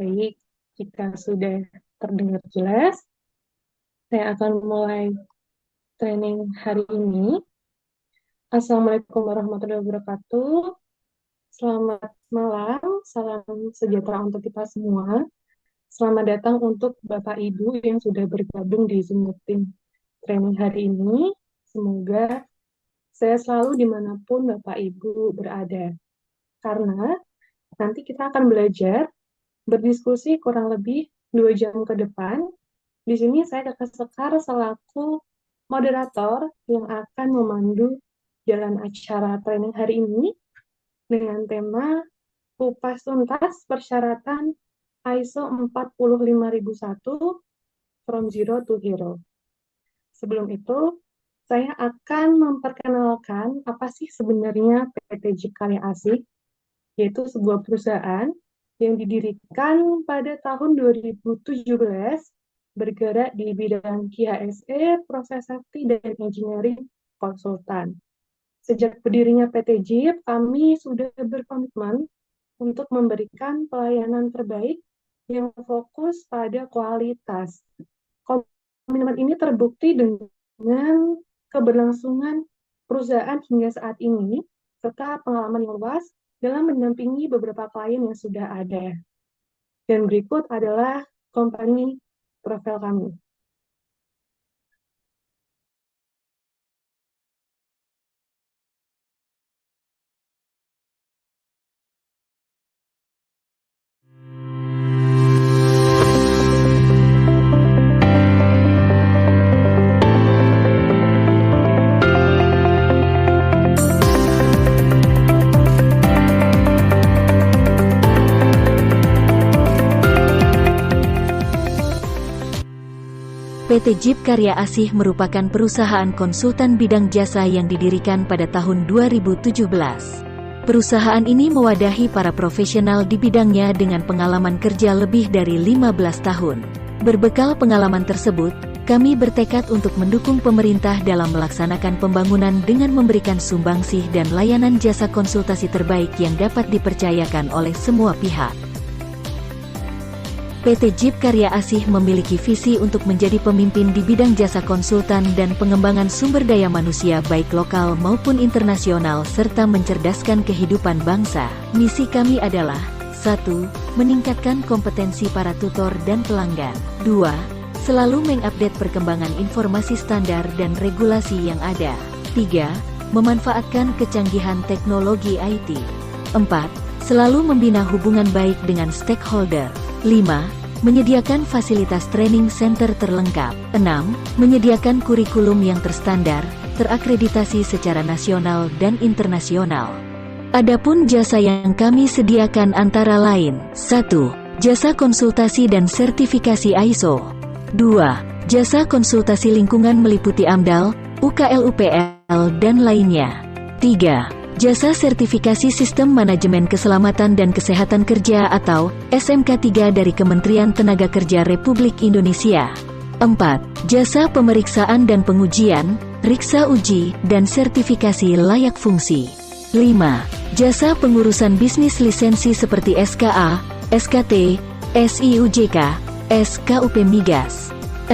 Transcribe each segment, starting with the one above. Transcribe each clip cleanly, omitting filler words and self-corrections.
Baik, jika sudah terdengar jelas, saya akan mulai training hari ini. Assalamualaikum warahmatullahi wabarakatuh. Selamat malam, salam sejahtera untuk kita semua. Selamat datang untuk Bapak Ibu yang sudah bergabung di Zoom meeting training hari ini. Semoga saya selalu dimanapun Bapak Ibu berada. Karena nanti kita akan belajar berdiskusi kurang lebih 2 jam ke depan. Di sini saya Kakak Sekar selaku moderator yang akan memandu jalan acara training hari ini dengan tema kupas tuntas persyaratan ISO 45001 from Zero to Hero. Sebelum itu, saya akan memperkenalkan apa sih sebenarnya PT Jeep Karya Asih, yaitu sebuah perusahaan yang didirikan pada tahun 2017 bergerak di bidang QHSE, proses safety, dan engineering konsultan. Sejak berdirinya PT Jeep, kami sudah berkomitmen untuk memberikan pelayanan terbaik yang fokus pada kualitas. Komitmen ini terbukti dengan keberlangsungan perusahaan hingga saat ini, serta pengalaman yang luas dalam mendampingi beberapa klien yang sudah ada. Dan berikut adalah company profil kami. PT Jeep Karya Asih merupakan perusahaan konsultan bidang jasa yang didirikan pada tahun 2017. Perusahaan ini mewadahi para profesional di bidangnya dengan pengalaman kerja lebih dari 15 tahun. Berbekal pengalaman tersebut, kami bertekad untuk mendukung pemerintah dalam melaksanakan pembangunan dengan memberikan sumbangsih dan layanan jasa konsultasi terbaik yang dapat dipercayakan oleh semua pihak. PT Jeep Karya Asih memiliki visi untuk menjadi pemimpin di bidang jasa konsultan dan pengembangan sumber daya manusia baik lokal maupun internasional serta mencerdaskan kehidupan bangsa. Misi kami adalah 1. Meningkatkan kompetensi para tutor dan pelanggan. 2. Selalu mengupdate perkembangan informasi standar dan regulasi yang ada. 3. Memanfaatkan kecanggihan teknologi IT. 4. Selalu membina hubungan baik dengan stakeholder. 5. Menyediakan fasilitas training center terlengkap. 6. Menyediakan kurikulum yang terstandar, terakreditasi secara nasional dan internasional. Adapun jasa yang kami sediakan antara lain: 1. Jasa konsultasi dan sertifikasi ISO. 2. Jasa konsultasi lingkungan meliputi AMDAL, UKL-UPL, dan lainnya. 3. Jasa sertifikasi Sistem Manajemen Keselamatan dan Kesehatan Kerja atau SMK 3 dari Kementerian Tenaga Kerja Republik Indonesia. 4. Jasa pemeriksaan dan pengujian, riksa uji, dan sertifikasi layak fungsi. 5. Jasa pengurusan bisnis lisensi seperti SKA, SKT, SIUJK, SKUP Migas. 6.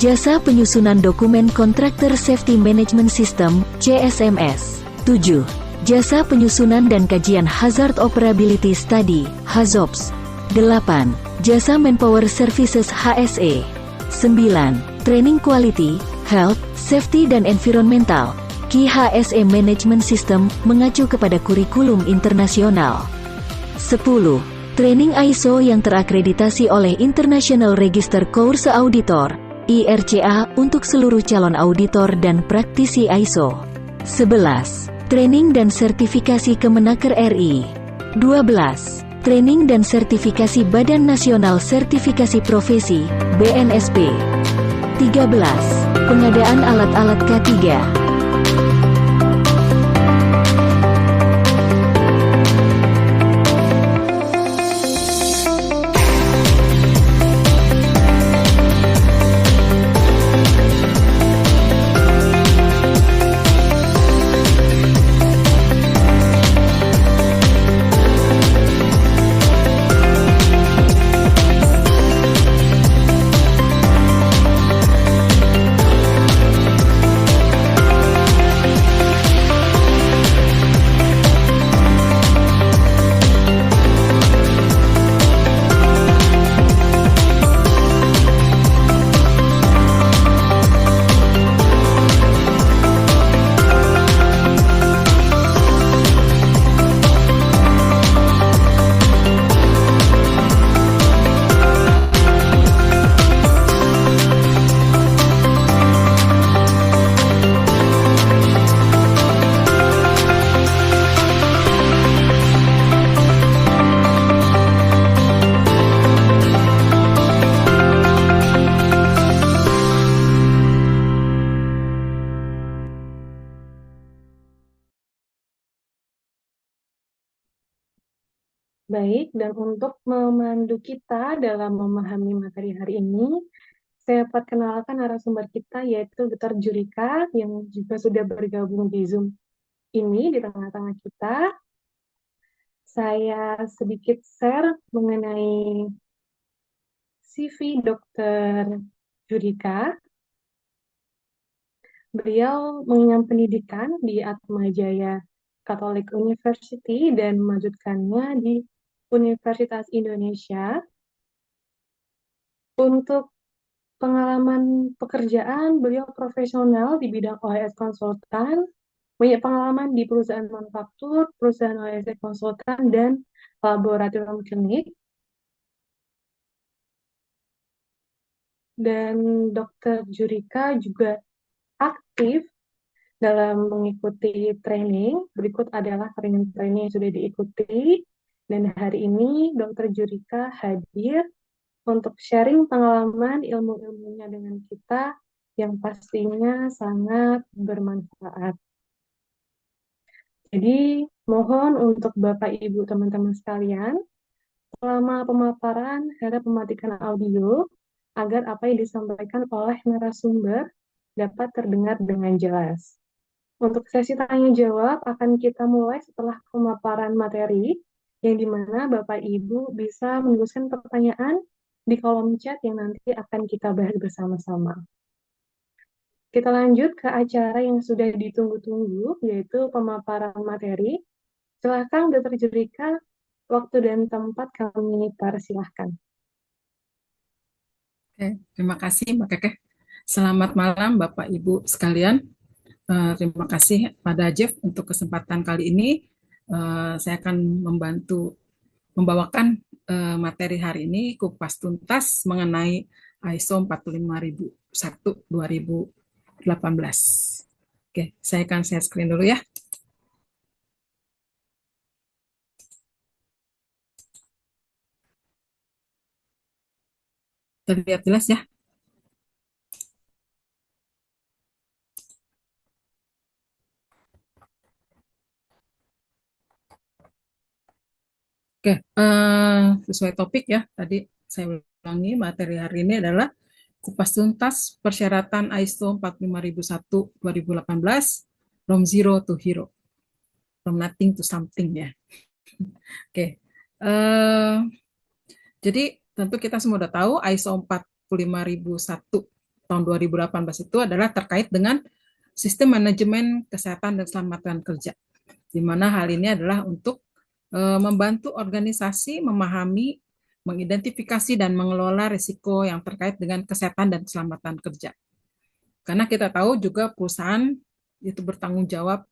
Jasa penyusunan dokumen Contractor Safety Management System, CSMS. 7. Jasa penyusunan dan kajian Hazard Operability Study, HAZOPS. 8. Jasa Manpower Services HSE. 9. Training Quality, Health, Safety dan Environmental, QHSE Management System, mengacu kepada kurikulum internasional. 10. Training ISO yang terakreditasi oleh International Register Course Auditor, IRCA, untuk seluruh calon auditor dan praktisi ISO. 11. Training dan sertifikasi Kemenaker RI. 12. Training dan sertifikasi Badan Nasional Sertifikasi Profesi, BNSP. 13. Pengadaan alat-alat K3. Baik, dan untuk memandu kita dalam memahami materi hari ini, saya perkenalkan narasumber kita yaitu Dr. Jurika yang juga sudah bergabung di Zoom ini di tengah-tengah kita. Saya sedikit share mengenai CV Dr. Jurika. Beliau mengenyam pendidikan di Atmajaya Catholic University dan melanjutkannya di Universitas Indonesia. Untuk pengalaman pekerjaan, beliau profesional di bidang OS konsultan, banyak pengalaman di perusahaan manufaktur, perusahaan OS konsultan, dan laboratorium klinik. Dan Dr. Jurika juga aktif dalam mengikuti training. Berikut adalah training-training yang sudah diikuti. Dan hari ini Dr. Jurika hadir untuk sharing pengalaman ilmu-ilmunya dengan kita yang pastinya sangat bermanfaat. Jadi, mohon untuk Bapak, Ibu, teman-teman sekalian, selama pemaparan, harap mematikan audio agar apa yang disampaikan oleh narasumber dapat terdengar dengan jelas. Untuk sesi tanya jawab akan kita mulai setelah pemaparan materi, yang dimana Bapak Ibu bisa menuliskan pertanyaan di kolom chat yang nanti akan kita bahas bersama-sama. Kita lanjut ke acara yang sudah ditunggu-tunggu, yaitu pemaparan materi. Silakan Dr. Jurika, waktu dan tempat kami persilahkan. Oke, terima kasih Mbak Keke. Selamat malam Bapak Ibu sekalian. Terima kasih pada Jeff untuk kesempatan kali ini. Saya akan membawakan materi hari ini kupas tuntas mengenai ISO 45001 2018. Oke, saya akan share screen dulu ya. Terlihat jelas ya? Oke, sesuai topik ya, tadi saya ulangi materi hari ini adalah kupas tuntas persyaratan ISO 45001 2018 from zero to hero, from nothing to something ya. Oke, jadi tentu kita semua sudah tahu ISO 45001 tahun 2018 itu adalah terkait dengan sistem manajemen kesehatan dan keselamatan kerja, di mana hal ini adalah untuk membantu organisasi memahami, mengidentifikasi dan mengelola risiko yang terkait dengan kesehatan dan keselamatan kerja. Karena kita tahu juga perusahaan itu bertanggung jawab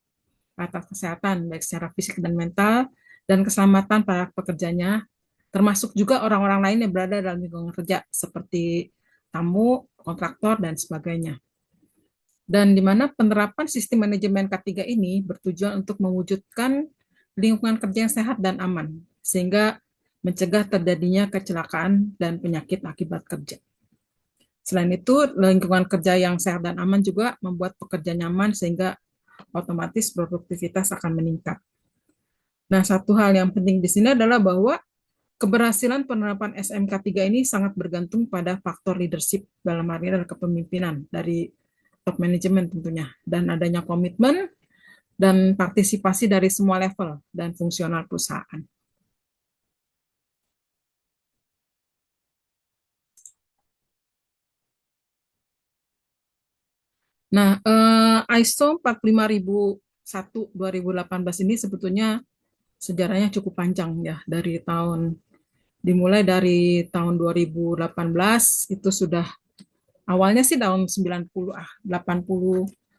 atas kesehatan, baik secara fisik dan mental, dan keselamatan para pekerjanya, termasuk juga orang-orang lain yang berada dalam lingkungan kerja, seperti tamu, kontraktor, dan sebagainya. Dan di mana penerapan sistem manajemen K3 ini bertujuan untuk mewujudkan lingkungan kerja yang sehat dan aman, sehingga mencegah terjadinya kecelakaan dan penyakit akibat kerja. Selain itu, lingkungan kerja yang sehat dan aman juga membuat pekerja nyaman, sehingga otomatis produktivitas akan meningkat. Nah, satu hal yang penting di sini adalah bahwa keberhasilan penerapan SMK3 ini sangat bergantung pada faktor leadership, dalam hal ini adalah kepemimpinan dari top manajemen tentunya, dan adanya komitmen dan partisipasi dari semua level dan fungsional perusahaan. Nah, ISO 45001 2018 ini sebetulnya sejarahnya cukup panjang ya, dimulai dari tahun 2018 itu sudah awalnya sih tahun 90 80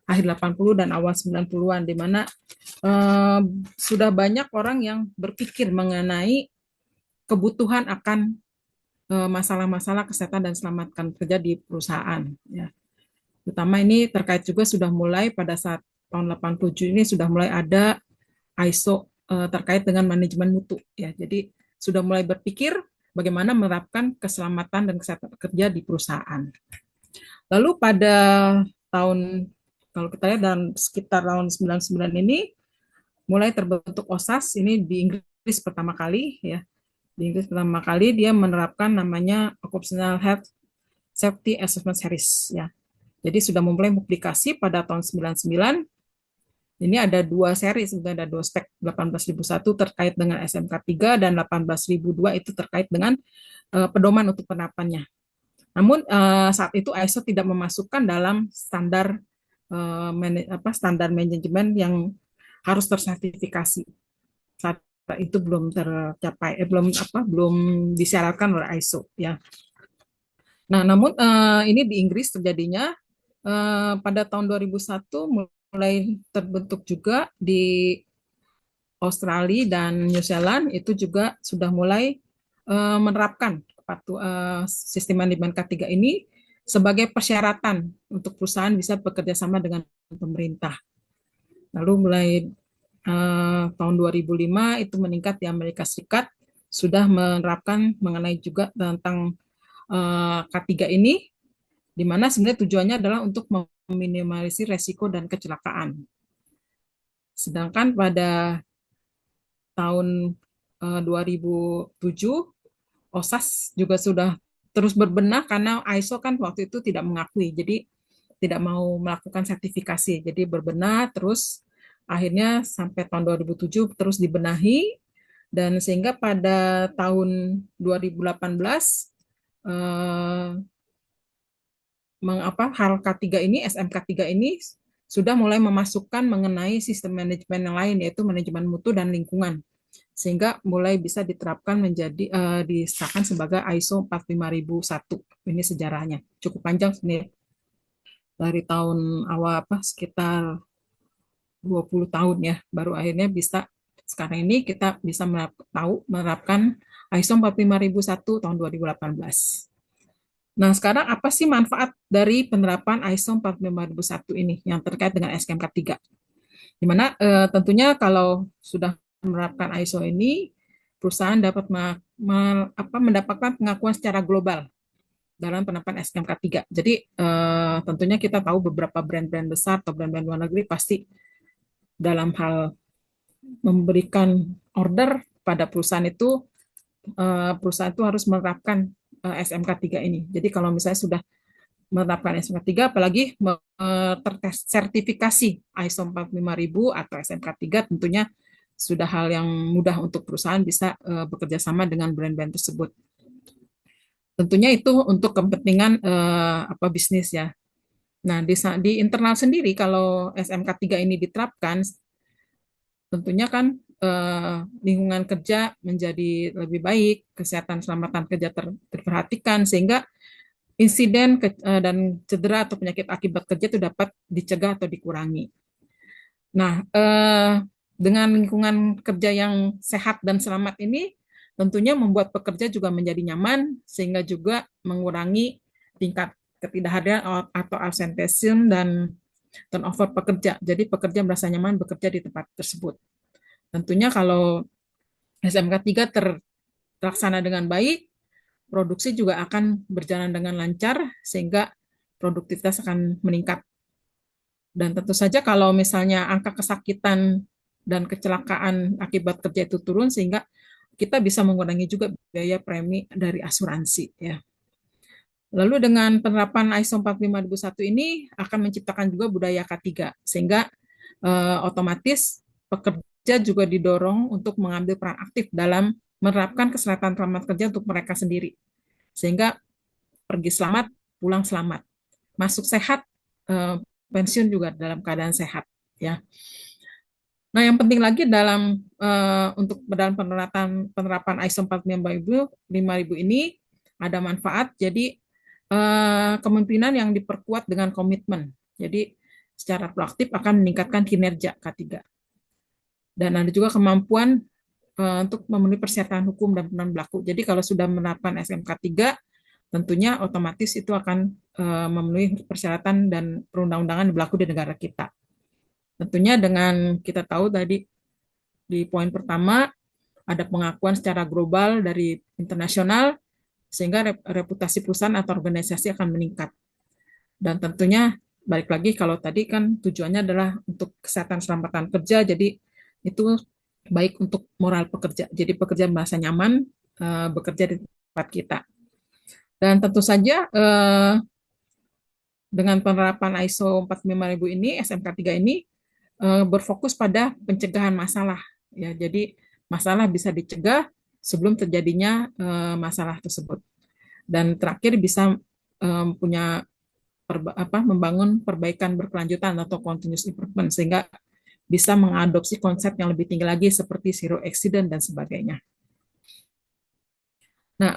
akhir 80 dan awal 90-an, di mana sudah banyak orang yang berpikir mengenai kebutuhan akan masalah-masalah kesehatan dan keselamatan kerja di perusahaan ya. Terutama ini terkait juga sudah mulai pada saat tahun 87 ini sudah mulai ada ISO terkait dengan manajemen mutu ya. Jadi sudah mulai berpikir bagaimana menerapkan keselamatan dan kesehatan kerja di perusahaan. Lalu pada tahun, kalau kita lihat, dan sekitar tahun 99 ini mulai terbentuk OSAS ini di Inggris Inggris pertama kali ya. Di Inggris pertama kali dia menerapkan namanya Occupational Health Safety Assessment Series ya. Jadi sudah memulai publikasi pada tahun 99. Ini ada dua seri, sebenarnya ada dua spek, 18.001 terkait dengan SMK 3 dan 18.002 itu terkait dengan pedoman untuk penerapannya. Namun saat itu ISO tidak memasukkan dalam standar standar manajemen yang harus tersertifikasi. Saat itu belum tercapai, belum disyaratkan oleh ISO ya. Nah, namun ini di Inggris terjadinya pada tahun 2001 mulai terbentuk juga di Australia dan New Zealand itu juga sudah mulai menerapkan sistem manajemen K3 ini sebagai persyaratan untuk perusahaan bisa bekerja sama dengan pemerintah. Lalu mulai tahun 2005 itu meningkat di Amerika Serikat, sudah menerapkan mengenai juga tentang K3 ini, di mana sebenarnya tujuannya adalah untuk meminimalisir resiko dan kecelakaan. Sedangkan pada tahun 2007, OSAS juga sudah terus berbenah karena ISO kan waktu itu tidak mengakui, jadi tidak mau melakukan sertifikasi. Jadi berbenah terus akhirnya sampai tahun 2007 terus dibenahi, dan sehingga pada tahun 2018 hal K3 ini, SMK 3 ini sudah mulai memasukkan mengenai sistem manajemen yang lain, yaitu manajemen mutu dan lingkungan, sehingga mulai bisa diterapkan menjadi disahkan sebagai ISO 45001. Ini sejarahnya cukup panjang sebenarnya, dari tahun awal sekitar 20 tahun ya, baru akhirnya bisa sekarang ini kita bisa menerapkan ISO 45001 tahun 2018. Nah, sekarang apa sih manfaat dari penerapan ISO 45001 ini yang terkait dengan SKMK 3? Dimana tentunya kalau sudah menerapkan ISO ini, perusahaan dapat mendapatkan pengakuan secara global dalam penerapan SKMK 3. Jadi tentunya kita tahu beberapa brand-brand besar atau brand-brand luar negeri pasti dalam hal memberikan order pada perusahaan itu harus menerapkan SMK 3 ini. Jadi kalau misalnya sudah menerapkan SMK 3, apalagi tersertifikasi ISO 45000 atau SMK 3, tentunya sudah hal yang mudah untuk perusahaan bisa bekerja sama dengan brand-brand tersebut. Tentunya itu untuk kepentingan bisnis ya. Nah, di internal sendiri kalau SMK 3 ini diterapkan, tentunya kan lingkungan kerja menjadi lebih baik, kesehatan selamatan kerja terperhatikan, sehingga insiden dan cedera atau penyakit akibat kerja itu dapat dicegah atau dikurangi. Nah, dengan lingkungan kerja yang sehat dan selamat ini, tentunya membuat pekerja juga menjadi nyaman, sehingga juga mengurangi tingkat ketidakhadiran atau absenteeism dan turnover pekerja. Jadi pekerja merasa nyaman bekerja di tempat tersebut. Tentunya kalau SMK 3 terlaksana dengan baik, produksi juga akan berjalan dengan lancar, sehingga produktivitas akan meningkat. Dan tentu saja kalau misalnya angka kesakitan dan kecelakaan akibat kerja itu turun, sehingga kita bisa mengurangi juga biaya premi dari asuransi ya. Lalu dengan penerapan ISO 45001 ini akan menciptakan juga budaya K3, sehingga otomatis pekerja juga didorong untuk mengambil peran aktif dalam menerapkan kesehatan selamat kerja untuk mereka sendiri. Sehingga pergi selamat, pulang selamat. Masuk sehat, pensiun juga dalam keadaan sehat ya. Nah, yang penting lagi dalam penerapan ISO 45000 ini ada manfaat. Jadi kepemimpinan yang diperkuat dengan komitmen. Jadi secara proaktif akan meningkatkan kinerja K3. Dan ada juga kemampuan untuk memenuhi persyaratan hukum dan peran berlaku. Jadi kalau sudah menerapkan SMK 3, tentunya otomatis itu akan memenuhi persyaratan dan perundang-undangan yang berlaku di negara kita. Tentunya dengan kita tahu tadi di poin pertama, ada pengakuan secara global dari internasional, sehingga reputasi perusahaan atau organisasi akan meningkat. Dan tentunya balik lagi kalau tadi kan tujuannya adalah untuk kesehatan selamatan kerja, jadi itu baik untuk moral pekerja. Jadi pekerja merasa nyaman bekerja di tempat kita. Dan tentu saja dengan penerapan ISO 45000 ini, SMK 3 ini berfokus pada pencegahan masalah. Ya, jadi masalah bisa dicegah sebelum terjadinya masalah tersebut. Dan terakhir bisa punya membangun perbaikan berkelanjutan atau continuous improvement sehingga bisa mengadopsi konsep yang lebih tinggi lagi seperti zero accident dan sebagainya. Nah,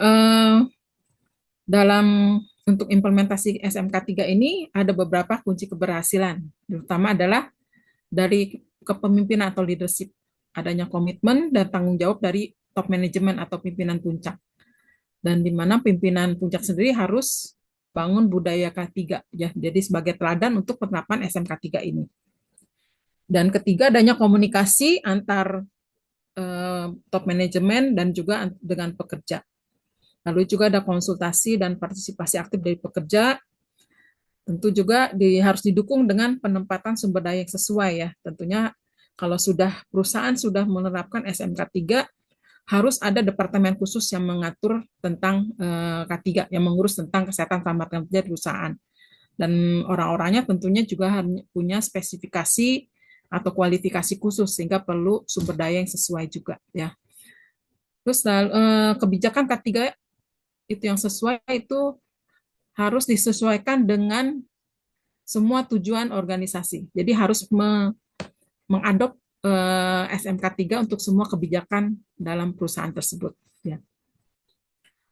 dalam untuk implementasi SMK 3 ini ada beberapa kunci keberhasilan. Terutama adalah dari kepemimpinan atau leadership, adanya komitmen dan tanggung jawab dari top manajemen atau pimpinan puncak. Dan di mana pimpinan puncak sendiri harus bangun budaya K3 ya. Jadi sebagai teladan untuk penerapan SMK 3 ini. Dan ketiga adanya komunikasi antar top manajemen dan juga dengan pekerja. Lalu juga ada konsultasi dan partisipasi aktif dari pekerja. Tentu juga harus didukung dengan penempatan sumber daya yang sesuai ya. Tentunya kalau perusahaan sudah menerapkan SMK 3, harus ada departemen khusus yang mengatur tentang K3, yang mengurus tentang kesehatan keselamatan kerja di perusahaan. Dan orang-orangnya tentunya juga punya spesifikasi atau kualifikasi khusus, sehingga perlu sumber daya yang sesuai juga ya. Terus kebijakan K3 itu yang sesuai itu harus disesuaikan dengan semua tujuan organisasi. Jadi harus mengadop SMK 3 untuk semua kebijakan dalam perusahaan tersebut. Ya.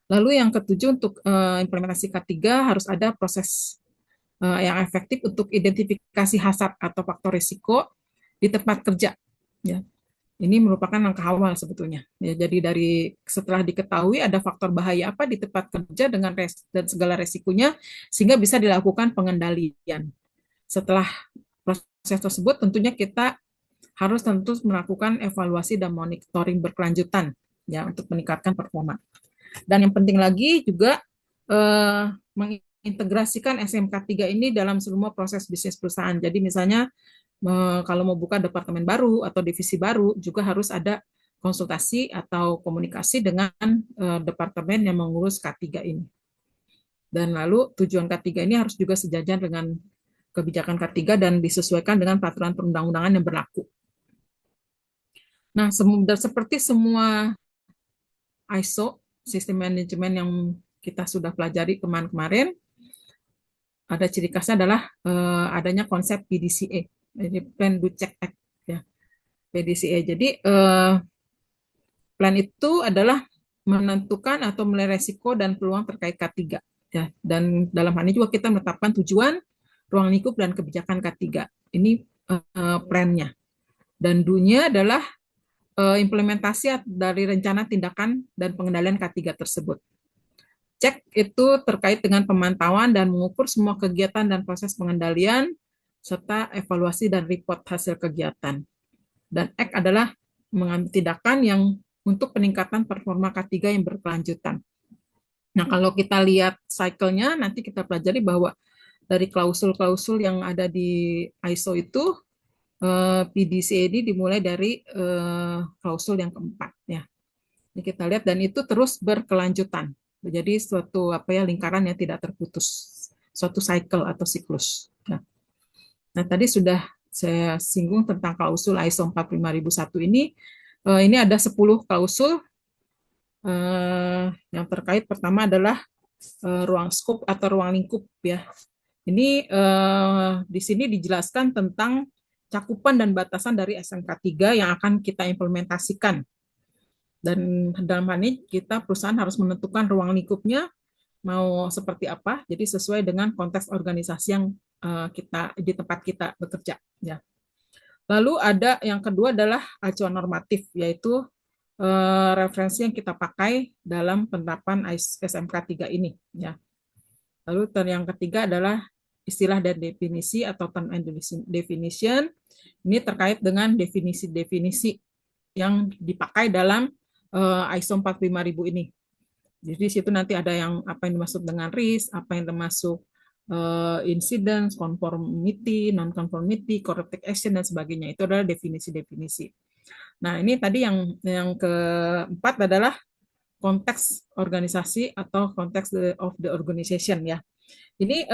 Lalu yang ketujuh untuk implementasi K3 harus ada proses yang efektif untuk identifikasi hazard atau faktor risiko di tempat kerja. Ya. Ini merupakan langkah awal sebetulnya. Ya, jadi setelah diketahui ada faktor bahaya apa di tempat kerja dan segala resikonya, sehingga bisa dilakukan pengendalian. Setelah proses tersebut, tentunya kita harus melakukan evaluasi dan monitoring berkelanjutan ya untuk meningkatkan performa. Dan yang penting lagi juga mengintegrasikan SMK 3 ini dalam semua proses bisnis perusahaan. Jadi misalnya kalau mau buka departemen baru atau divisi baru juga harus ada konsultasi atau komunikasi dengan departemen yang mengurus K3 ini. Dan lalu tujuan K3 ini harus juga sejajar dengan kebijakan K3 dan disesuaikan dengan peraturan perundang-undangan yang berlaku. Nah, seperti semua ISO, sistem manajemen yang kita sudah pelajari kemarin, ada ciri khasnya adalah adanya konsep PDCA, jadi Plan Do Check Act, ya. PDCA. Jadi plan itu adalah menentukan atau menilai resiko dan peluang terkait K3. Ya. Dan dalam hal ini juga kita menetapkan tujuan, ruang lingkup, dan kebijakan K3. Ini plannya. Dan Do-nya adalah implementasi dari rencana tindakan dan pengendalian K3 tersebut. Cek itu terkait dengan pemantauan dan mengukur semua kegiatan dan proses pengendalian, serta evaluasi dan report hasil kegiatan. Dan Act adalah mengambil tindakan yang untuk peningkatan performa K3 yang berkelanjutan. Nah, kalau kita lihat cycle-nya, nanti kita pelajari bahwa dari klausul-klausul yang ada di ISO itu, PDCA ini dimulai dari klausul yang keempat. Ya. Ini kita lihat, dan itu terus berkelanjutan. Jadi suatu lingkaran yang tidak terputus, suatu cycle atau siklus. Nah, tadi sudah saya singgung tentang klausul ISO 45001 ini. Ini ada 10 klausul yang terkait. Pertama adalah ruang skop atau ruang lingkup ya. Ini di sini dijelaskan tentang cakupan dan batasan dari SMK 3 yang akan kita implementasikan. Dan dalam hal ini kita perusahaan harus menentukan ruang lingkupnya mau seperti apa, jadi sesuai dengan konteks organisasi yang kita di tempat kita bekerja. Ya. Lalu ada yang kedua adalah acuan normatif, yaitu referensi yang kita pakai dalam penerapan SMK 3 ini. Ya. Lalu yang ketiga adalah istilah dan definisi atau term and definition. Ini terkait dengan definisi-definisi yang dipakai dalam ISO 45000 ini. Jadi di situ nanti ada yang apa yang dimaksud dengan risk, apa yang termasuk incidence, conformity, non-conformity, corrective action, dan sebagainya. Itu adalah definisi-definisi. Nah, ini tadi yang keempat adalah konteks organisasi atau konteks of the organization ya. Ini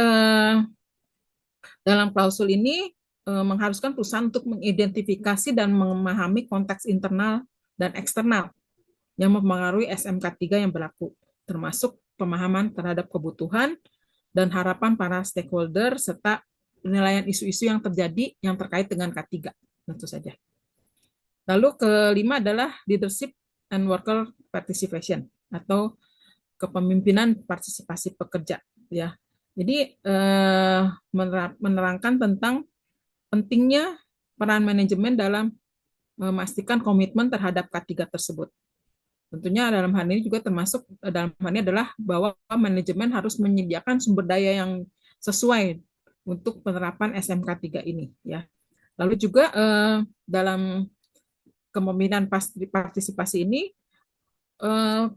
dalam klausul ini mengharuskan perusahaan untuk mengidentifikasi dan memahami konteks internal dan eksternal yang mempengaruhi SMK 3 yang berlaku, termasuk pemahaman terhadap kebutuhan dan harapan para stakeholder serta penilaian isu-isu yang terjadi yang terkait dengan K3. Tentu saja. Lalu kelima adalah leadership and worker participation atau kepemimpinan partisipasi pekerja ya. Jadi menerangkan tentang pentingnya peran manajemen dalam memastikan komitmen terhadap K3 tersebut. Tentunya dalam hal ini juga termasuk dalam hal ini adalah bahwa manajemen harus menyediakan sumber daya yang sesuai untuk penerapan SMK 3 ini ya. Lalu juga dalam kepemimpinan partisipasi ini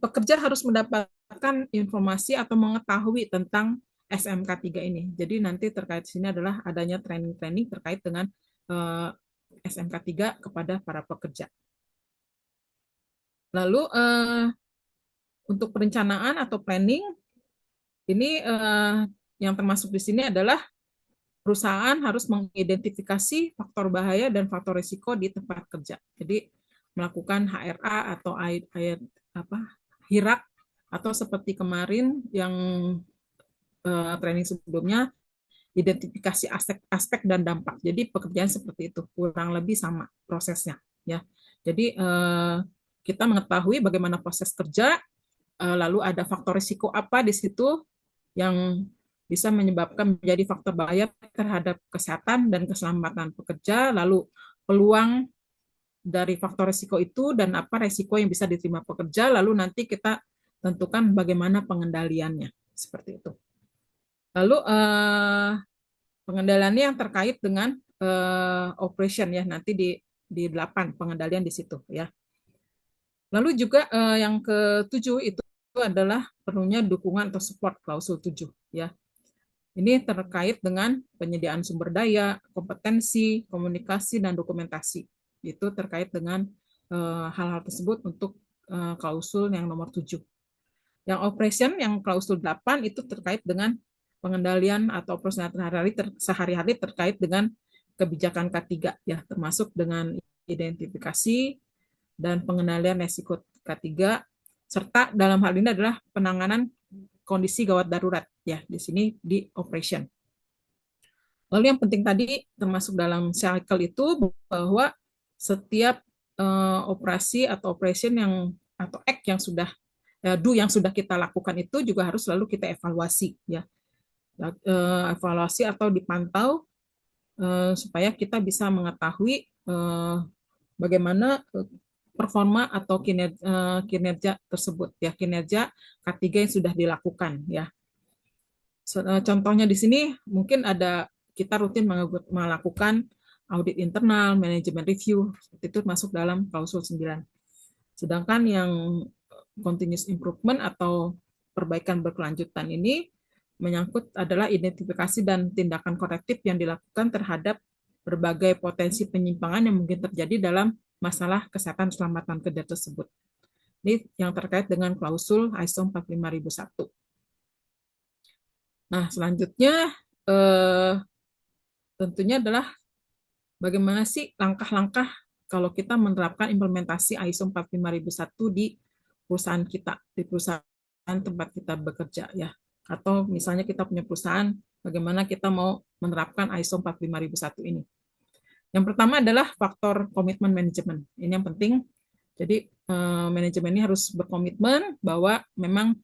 pekerja harus mendapatkan informasi atau mengetahui tentang SMK 3 ini. Jadi nanti terkait sini adalah adanya training-training terkait dengan SMK 3 kepada para pekerja. Lalu untuk perencanaan atau planning ini yang termasuk di sini adalah perusahaan harus mengidentifikasi faktor bahaya dan faktor risiko di tempat kerja. Jadi melakukan HRA atau HIRAK atau seperti kemarin yang training sebelumnya identifikasi aspek dan dampak. Jadi pekerjaan seperti itu kurang lebih sama prosesnya ya. Jadi kita mengetahui bagaimana proses kerja, lalu ada faktor risiko apa di situ yang bisa menyebabkan menjadi faktor bahaya terhadap kesehatan dan keselamatan pekerja, lalu peluang dari faktor risiko itu dan apa risiko yang bisa diterima pekerja, lalu nanti kita tentukan bagaimana pengendaliannya, seperti itu. Lalu pengendaliannya yang terkait dengan operation ya, nanti di 8 pengendalian di situ ya. Lalu juga yang ke-7 itu adalah perlunya dukungan atau support klausul 7 ya. Ini terkait dengan penyediaan sumber daya, kompetensi, komunikasi dan dokumentasi. Itu terkait dengan hal-hal tersebut untuk klausul yang nomor 7. Yang operation yang klausul 8 itu terkait dengan pengendalian atau operasional sehari-hari terkait dengan kebijakan K3 ya, termasuk dengan identifikasi dan pengendalian resiko K3 serta dalam hal ini adalah penanganan kondisi gawat darurat ya, di sini di operation. Lalu yang penting tadi termasuk dalam cycle itu bahwa setiap operasi atau operation yang atau act yang sudah yang sudah kita lakukan itu juga harus selalu kita evaluasi ya. Evaluasi atau dipantau supaya kita bisa mengetahui bagaimana performa atau kinerja tersebut ya, kinerja K3 yang sudah dilakukan ya. Contohnya di sini mungkin ada kita rutin melakukan audit internal, manajemen review, itu masuk dalam klausul 9. Sedangkan yang continuous improvement atau perbaikan berkelanjutan ini menyangkut adalah identifikasi dan tindakan korektif yang dilakukan terhadap berbagai potensi penyimpangan yang mungkin terjadi dalam masalah kesehatan keselamatan kerja tersebut. Ini yang terkait dengan klausul ISO 45001. Nah, selanjutnya tentunya adalah bagaimana sih langkah-langkah kalau kita menerapkan implementasi ISO 45001 di perusahaan kita, di perusahaan tempat kita bekerja ya. Atau misalnya kita punya perusahaan, bagaimana kita mau menerapkan ISO 45001 ini. Yang pertama adalah faktor komitmen manajemen. Ini yang penting. Jadi manajemen ini harus berkomitmen bahwa memang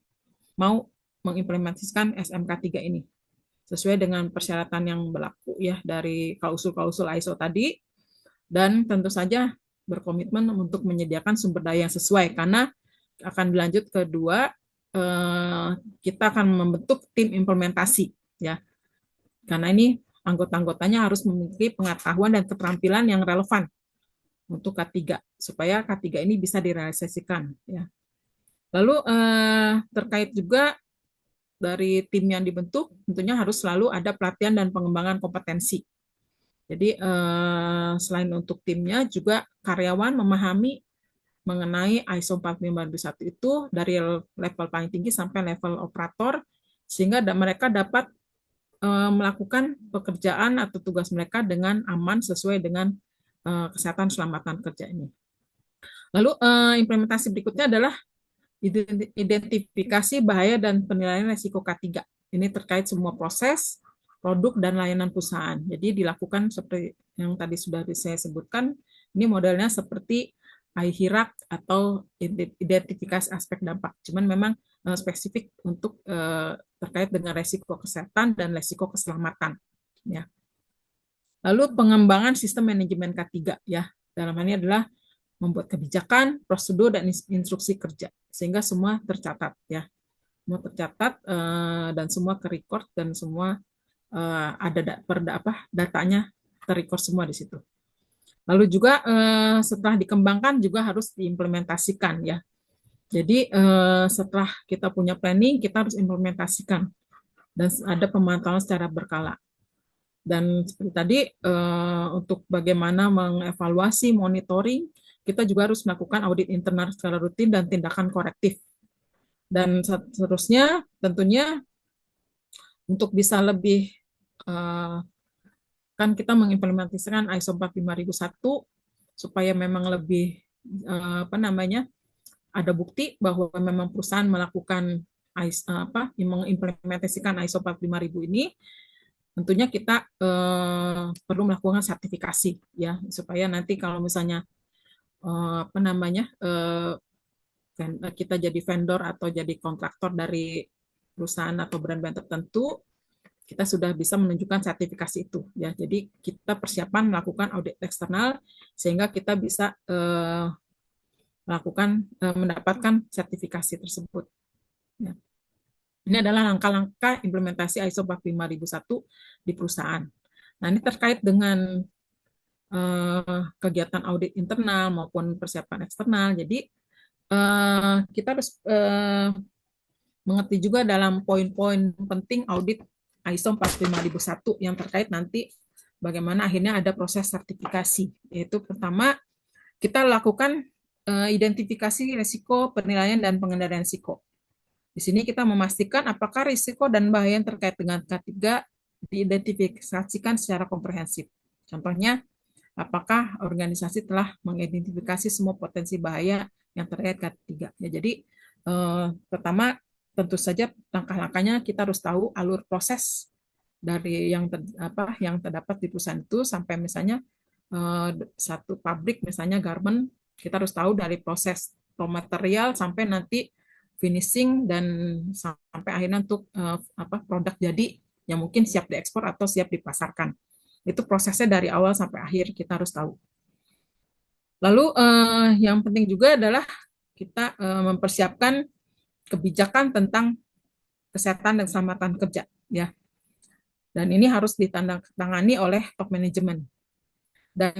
mau mengimplementasikan SMK 3 ini sesuai dengan persyaratan yang berlaku ya dari klausul-klausul ISO tadi, dan tentu saja berkomitmen untuk menyediakan sumber daya yang sesuai karena akan dilanjut kedua kita akan membentuk tim implementasi ya. Karena ini anggota-anggotanya harus memiliki pengetahuan dan keterampilan yang relevan untuk K3 supaya K3 ini bisa direalisasikan ya. Lalu terkait juga dari tim yang dibentuk tentunya harus selalu ada pelatihan dan pengembangan kompetensi Jadi selain untuk timnya, juga karyawan memahami mengenai ISO 45001 itu dari level paling tinggi sampai level operator, sehingga mereka dapat melakukan pekerjaan atau tugas mereka dengan aman sesuai dengan kesehatan keselamatan kerja ini. Lalu implementasi berikutnya adalah identifikasi bahaya dan penilaian risiko K3. Ini terkait semua proses, produk, dan layanan perusahaan. Jadi dilakukan seperti yang tadi sudah saya sebutkan, ini modelnya seperti IHIRAC atau identifikasi aspek dampak. Cuman memang spesifik untuk terkait dengan risiko kesehatan dan risiko keselamatan. Ya. Lalu pengembangan sistem manajemen K3 ya. Dalam hal ini adalah membuat kebijakan, prosedur, dan instruksi kerja sehingga semua tercatat ya, semua tercatat dan semua ke record dan semua ada datanya terrecord semua di situ. Lalu juga setelah dikembangkan juga harus diimplementasikan ya. Jadi setelah kita punya planning, kita harus implementasikan dan ada pemantauan secara berkala. Dan seperti tadi untuk bagaimana mengevaluasi monitoring, kita juga harus melakukan audit internal secara rutin dan tindakan korektif. Dan seterusnya tentunya untuk bisa lebih kan kita mengimplementasikan ISO 45001 supaya memang lebih ada bukti bahwa memang perusahaan melakukan mengimplementasikan ISO 45000 ini. Tentunya kita perlu melakukan sertifikasi ya supaya nanti kalau misalnya kita jadi vendor atau jadi kontraktor dari perusahaan atau brand-brand tertentu, kita sudah bisa menunjukkan sertifikasi itu ya. Jadi kita persiapan melakukan audit eksternal sehingga kita bisa mendapatkan sertifikasi tersebut. Ya. Ini adalah langkah-langkah implementasi ISO 45001 di perusahaan. Nah, ini terkait dengan kegiatan audit internal maupun persiapan eksternal. Jadi, kita harus mengerti juga dalam poin-poin penting audit ISO 45001 yang terkait nanti bagaimana akhirnya ada proses sertifikasi. Yaitu pertama, kita lakukan identifikasi risiko, penilaian, dan pengendalian risiko. Di sini kita memastikan apakah risiko dan bahaya yang terkait dengan K3 diidentifikasikan secara komprehensif. Contohnya, apakah organisasi telah mengidentifikasi semua potensi bahaya yang terkait K3. Ya, jadi pertama tentu saja langkah-langkahnya kita harus tahu alur proses dari yang terdapat di perusahaan itu sampai misalnya satu pabrik misalnya garment, kita harus tahu dari proses raw material sampai nanti finishing dan sampai akhirnya untuk produk jadi yang mungkin siap diekspor atau siap dipasarkan. Itu prosesnya dari awal sampai akhir kita harus tahu. Lalu yang penting juga adalah kita mempersiapkan kebijakan tentang kesehatan dan keselamatan kerja ya. Dan ini harus ditangani oleh top manajemen. Dan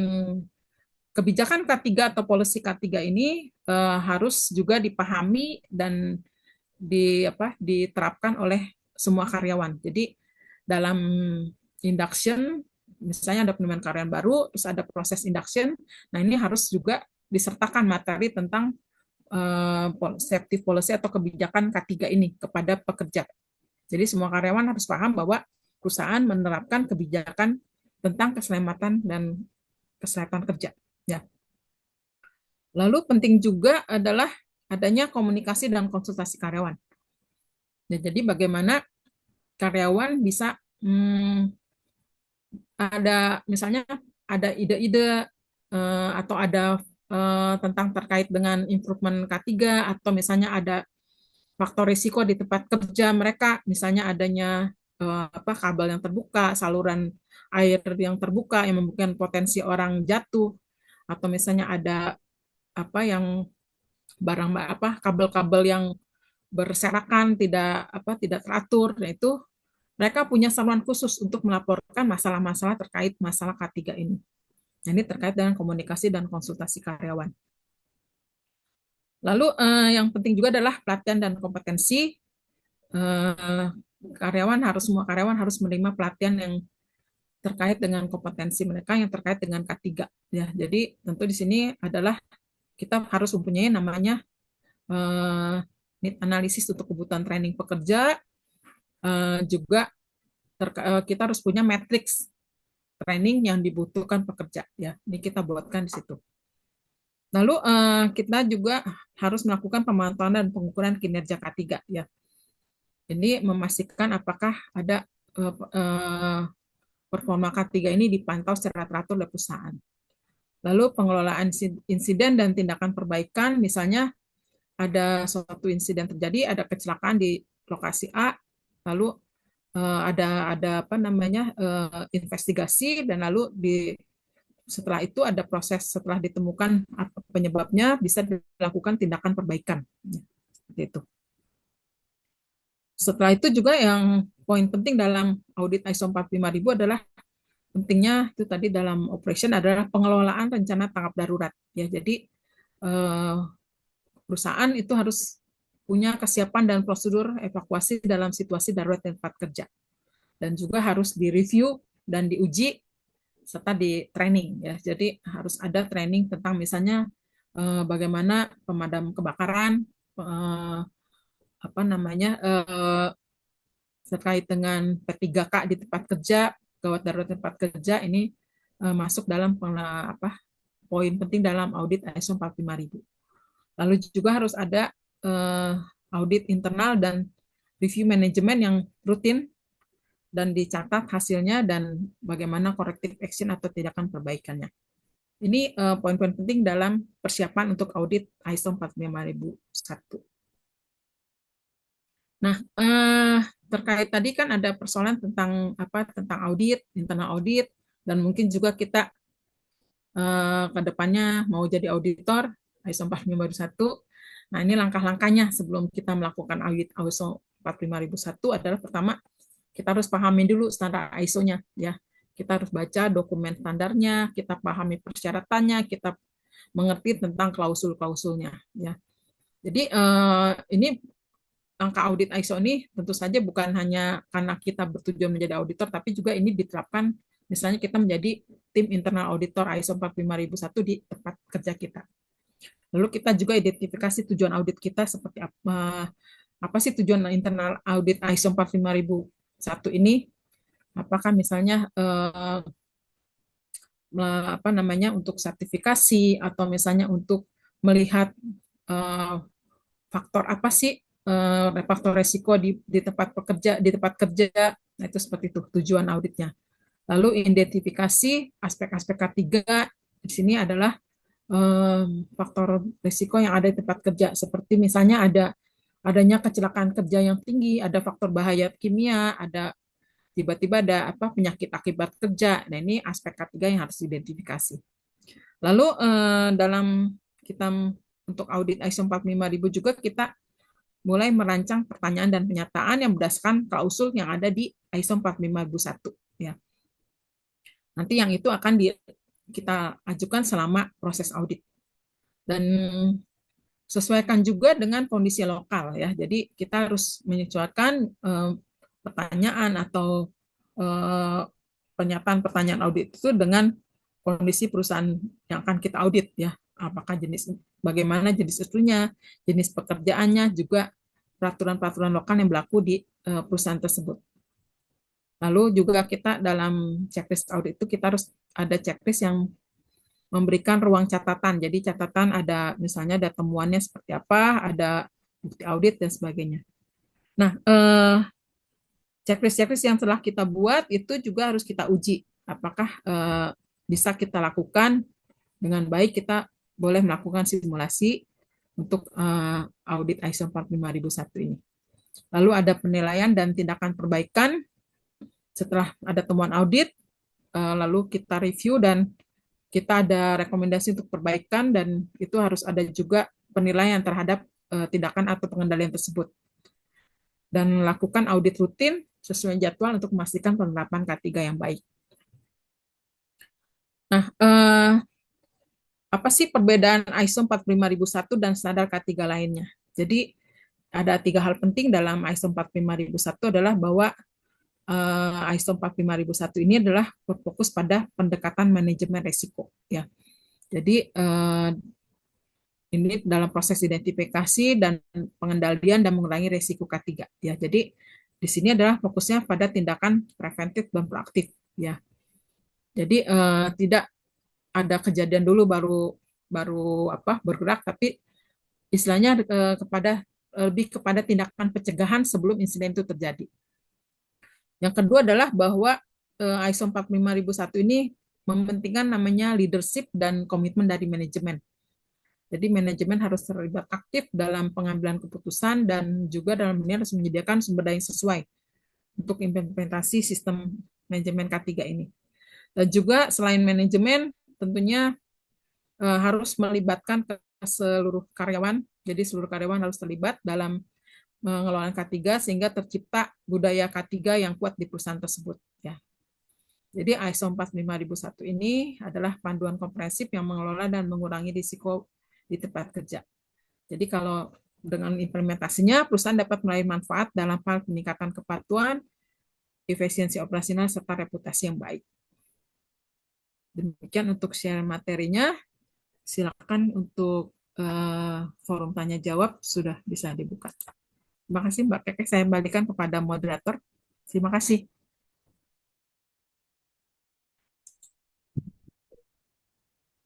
kebijakan K3 atau policy K3 ini harus juga dipahami dan diterapkan oleh semua karyawan. Jadi dalam induction, misalnya ada penerimaan karyawan baru, terus ada proses induction, nah ini harus juga disertakan materi tentang safety policy atau kebijakan K3 ini kepada pekerja. Jadi semua karyawan harus paham bahwa perusahaan menerapkan kebijakan tentang keselamatan dan kesehatan kerja. Ya. Lalu penting juga adalah adanya komunikasi dan konsultasi karyawan. Ya, jadi bagaimana karyawan bisa ada misalnya ada ide-ide atau ada tentang terkait dengan improvement K3 atau misalnya ada faktor risiko di tempat kerja mereka, misalnya adanya kabel yang terbuka, saluran air yang terbuka yang membuat potensi orang jatuh, atau misalnya ada kabel-kabel yang berserakan tidak teratur. Nah, itu mereka punya saluran khusus untuk melaporkan masalah-masalah terkait masalah K3 ini. Nah, ini terkait dengan komunikasi dan konsultasi karyawan. Lalu yang penting juga adalah pelatihan dan kompetensi. Semua karyawan harus menerima pelatihan yang terkait dengan kompetensi mereka yang terkait dengan K3 ya. Jadi tentu di sini adalah kita harus mempunyai namanya need analisis untuk kebutuhan training pekerja, juga kita harus punya matriks training yang dibutuhkan pekerja ya. Ini kita buatkan di situ. Lalu kita juga harus melakukan pemantauan dan pengukuran kinerja K3 ya. Ini memastikan apakah ada performa K3 ini dipantau secara teratur oleh perusahaan. Lalu pengelolaan insiden dan tindakan perbaikan, misalnya ada suatu insiden terjadi, ada kecelakaan di lokasi A, lalu ada apa namanya investigasi, dan lalu setelah itu ada proses, setelah ditemukan apa penyebabnya bisa dilakukan tindakan perbaikan. Seperti itu. Setelah itu juga yang poin penting dalam audit ISO 45000 adalah pentingnya itu tadi dalam operation adalah pengelolaan rencana tanggap darurat ya. Jadi perusahaan itu harus punya kesiapan dan prosedur evakuasi dalam situasi darurat tempat kerja, dan juga harus direview dan diuji serta di training ya. Jadi harus ada training tentang misalnya bagaimana pemadam kebakaran, apa namanya terkait dengan P3K di tempat kerja, gawat darurat tempat kerja, ini masuk dalam poin penting dalam audit ISO 45000. Lalu juga harus ada audit internal dan review manajemen yang rutin dan dicatat hasilnya dan bagaimana corrective action atau tindakan perbaikannya. Ini poin-poin penting dalam persiapan untuk audit ISO 45001. Nah, terkait tadi kan ada persoalan tentang audit, internal audit, dan mungkin juga kita ke depannya mau jadi auditor ISO 45001. Nah, ini langkah-langkahnya sebelum kita melakukan audit ISO 45001 adalah pertama kita harus pahami dulu standar ISO-nya ya. Kita harus baca dokumen standarnya, kita pahami persyaratannya, kita mengerti tentang klausul-klausulnya ya. Jadi ini angka audit ISO ini tentu saja bukan hanya karena kita bertujuan menjadi auditor, tapi juga ini diterapkan misalnya kita menjadi tim internal auditor ISO 45001 di tempat kerja kita. Lalu kita juga identifikasi tujuan audit kita seperti apa sih tujuan internal audit ISO 45001 ini? Apakah misalnya apa namanya untuk sertifikasi atau misalnya untuk melihat faktor apa sih faktor resiko di tempat kerja. Nah, itu seperti itu tujuan auditnya. Lalu identifikasi aspek-aspek K3 di sini adalah faktor risiko yang ada di tempat kerja, seperti misalnya adanya kecelakaan kerja yang tinggi, ada faktor bahaya kimia, ada tiba-tiba ada penyakit akibat kerja. Nah, ini aspek K3 yang harus diidentifikasi. Lalu dalam kita untuk audit ISO 45000 juga kita mulai merancang pertanyaan dan pernyataan yang berdasarkan klausul yang ada di ISO 45001 ya. Nanti yang itu akan kita ajukan selama proses audit. Dan sesuaikan juga dengan kondisi lokal ya. Jadi kita harus menyesuaikan pertanyaan atau pernyataan pertanyaan audit itu dengan kondisi perusahaan yang akan kita audit ya. Apakah bagaimana jenis isunya, jenis pekerjaannya, juga peraturan-peraturan lokal yang berlaku di perusahaan tersebut. Lalu juga kita dalam checklist audit itu kita harus ada checklist yang memberikan ruang catatan. Jadi catatan ada misalnya ada temuannya seperti apa, ada bukti audit dan sebagainya. Nah, checklist yang telah kita buat itu juga harus kita uji. Apakah bisa kita lakukan dengan baik, kita boleh melakukan simulasi untuk audit ISO 45001 ini. Lalu ada penilaian dan tindakan perbaikan setelah ada temuan audit, lalu kita review dan kita ada rekomendasi untuk perbaikan, dan itu harus ada juga penilaian terhadap tindakan atau pengendalian tersebut. Dan lakukan audit rutin sesuai jadwal untuk memastikan penerapan K3 yang baik. Nah, apa sih perbedaan ISO 45001 dan standar K3 lainnya? Jadi ada 3 hal penting dalam ISO 45001 adalah bahwa ISO 45001 ini adalah berfokus pada pendekatan manajemen risiko ya. Jadi ini dalam proses identifikasi dan pengendalian dan mengurangi risiko K3 ya. Jadi di sini adalah fokusnya pada tindakan preventif dan proaktif ya. Jadi tidak ada kejadian dulu baru baru bergerak, tapi istilahnya lebih kepada tindakan pencegahan sebelum insiden itu terjadi. Yang kedua adalah bahwa ISO 45001 ini mementingkan namanya leadership dan komitmen dari manajemen. Jadi manajemen harus terlibat aktif dalam pengambilan keputusan dan juga dalam ini harus menyediakan sumber daya yang sesuai untuk implementasi sistem manajemen K3 ini. Dan juga selain manajemen tentunya harus melibatkan ke seluruh karyawan. Jadi seluruh karyawan harus terlibat dalam mengelola K3 sehingga tercipta budaya K3 yang kuat di perusahaan tersebut ya. Jadi ISO 45001 ini adalah panduan komprehensif yang mengelola dan mengurangi risiko di tempat kerja. Jadi kalau dengan implementasinya, perusahaan dapat meraih manfaat dalam hal peningkatan kepatuhan, efisiensi operasional, serta reputasi yang baik. Demikian untuk share materinya. Silakan untuk forum tanya jawab sudah bisa dibuka. Terima kasih Mbak Keke, saya kembalikan kepada moderator. Terima kasih.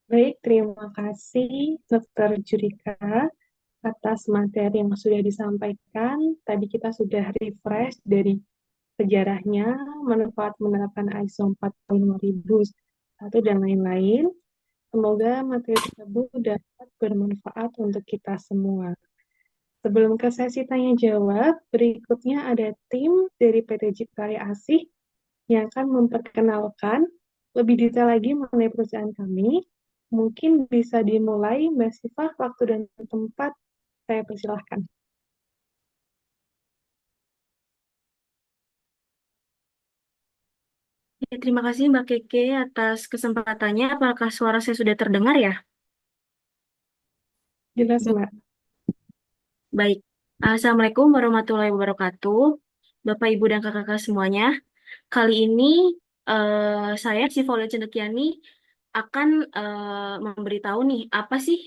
Baik, terima kasih Dr. Judika atas materi yang sudah disampaikan. Tadi kita sudah refresh dari sejarahnya, manfaat menerapkan ISO 45001 dan lain-lain. Semoga materi tersebut dapat bermanfaat untuk kita semua. Sebelum ke sesi tanya jawab, berikutnya ada tim dari PT Jeep Karya Asih yang akan memperkenalkan lebih detail lagi mengenai perusahaan kami. Mungkin bisa dimulai, Mbak Sifah, waktu dan tempat saya persilahkan. Ya, terima kasih Mbak Keke atas kesempatannya. Apakah suara saya sudah terdengar ya? Jelas, Mbak. Baik. Assalamualaikum warahmatullahi wabarakatuh. Bapak, Ibu, dan kakak-kakak semuanya. Kali ini saya, Siva Cendekiani, akan memberitahu nih, apa sih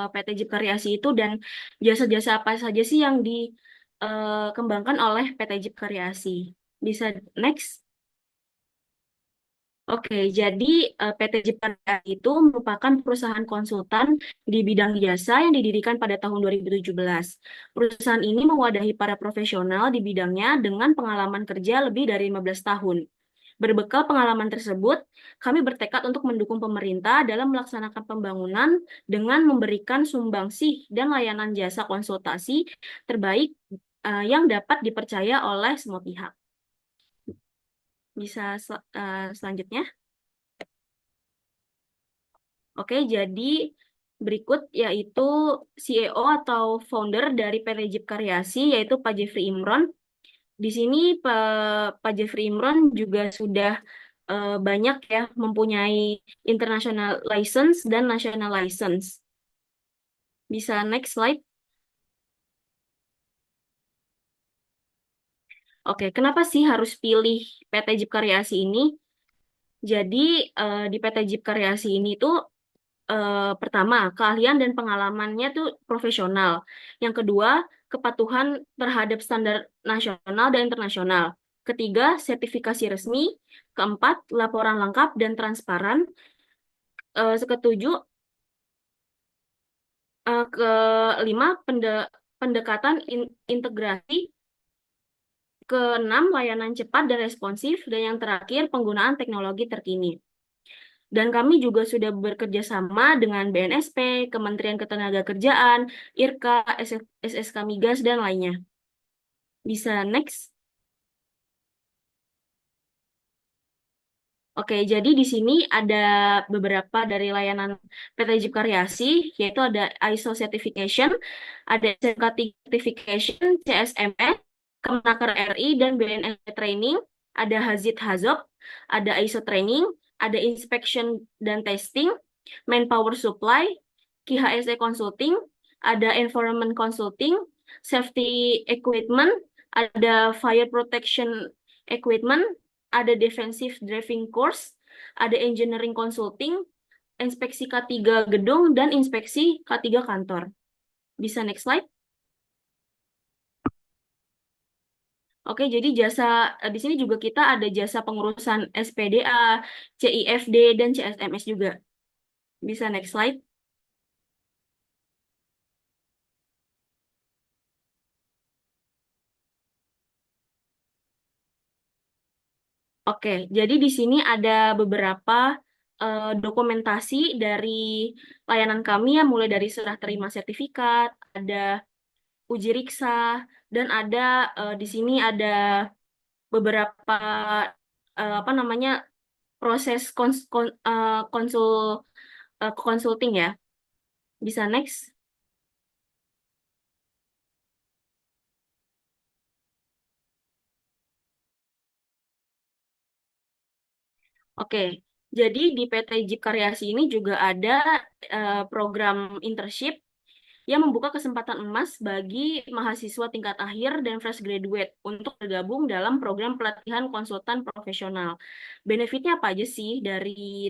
PT Jeep Karyasi itu dan jasa-jasa apa saja sih yang dikembangkan oleh PT Jeep Karyasi. Bisa next? Oke, jadi PT Jepara itu merupakan perusahaan konsultan di bidang jasa yang didirikan pada tahun 2017. Perusahaan ini mewadahi para profesional di bidangnya dengan pengalaman kerja lebih dari 15 tahun. Berbekal pengalaman tersebut, kami bertekad untuk mendukung pemerintah dalam melaksanakan pembangunan dengan memberikan sumbangsih dan layanan jasa konsultasi terbaik yang dapat dipercaya oleh semua pihak. Bisa selanjutnya. Oke, jadi berikut yaitu CEO atau founder dari PT Jeep Karyasi, yaitu Pak Jeffrey Imron. Di sini Pak Jeffrey Imron juga sudah banyak ya mempunyai international license dan national license. Bisa next slide. Oke, kenapa sih harus pilih PT Jeep Karyasi ini? Jadi di PT Jeep Karyasi ini tuh pertama, keahlian dan pengalamannya tuh profesional. Yang kedua, kepatuhan terhadap standar nasional dan internasional. Ketiga, sertifikasi resmi. Keempat, laporan lengkap dan transparan. Ketujuh, kelima, pendekatan integrasi. Keenam, layanan cepat dan responsif. Dan yang terakhir, penggunaan teknologi terkini. Dan kami juga sudah bekerja sama dengan BNSP, Kementerian Ketenagakerjaan, IRKA, SSK Migas, dan lainnya. Bisa next. Oke, jadi di sini ada beberapa dari layanan PT Jeep Karyasi, yaitu ada ISO Certification, ada SMK Certification, CSME, Kemenaker RI, dan BNSP Training, ada Hazid Hazob, ada ISO Training, ada Inspection dan Testing, Manpower Supply, KHSE Consulting, ada Environment Consulting, Safety Equipment, ada Fire Protection Equipment, ada defensive driving course, ada engineering consulting, inspeksi K3 gedung, dan inspeksi K3 kantor. Bisa next slide? Oke, jadi jasa di sini juga kita ada jasa pengurusan SPDA, CIFD, dan CSMS juga. Bisa next slide? Oke, jadi di sini ada beberapa dokumentasi dari layanan kami ya, mulai dari serah terima sertifikat, ada uji riksa, dan ada di sini ada beberapa apa namanya proses konsulting ya. Bisa next? Oke, jadi di PT Jeep Karyasi ini juga ada program internship yang membuka kesempatan emas bagi mahasiswa tingkat akhir dan fresh graduate untuk bergabung dalam program pelatihan konsultan profesional. Benefitnya apa aja sih dari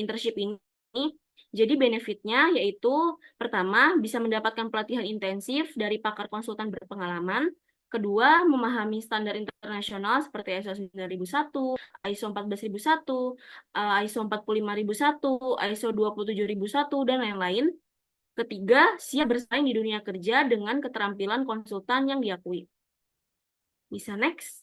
internship ini? Jadi benefitnya yaitu pertama bisa mendapatkan pelatihan intensif dari pakar konsultan berpengalaman. Kedua, memahami standar internasional seperti ISO 9001, ISO 14001, ISO 45001, ISO 27001, dan lain-lain. Ketiga, siap bersaing di dunia kerja dengan keterampilan konsultan yang diakui. Bisa next?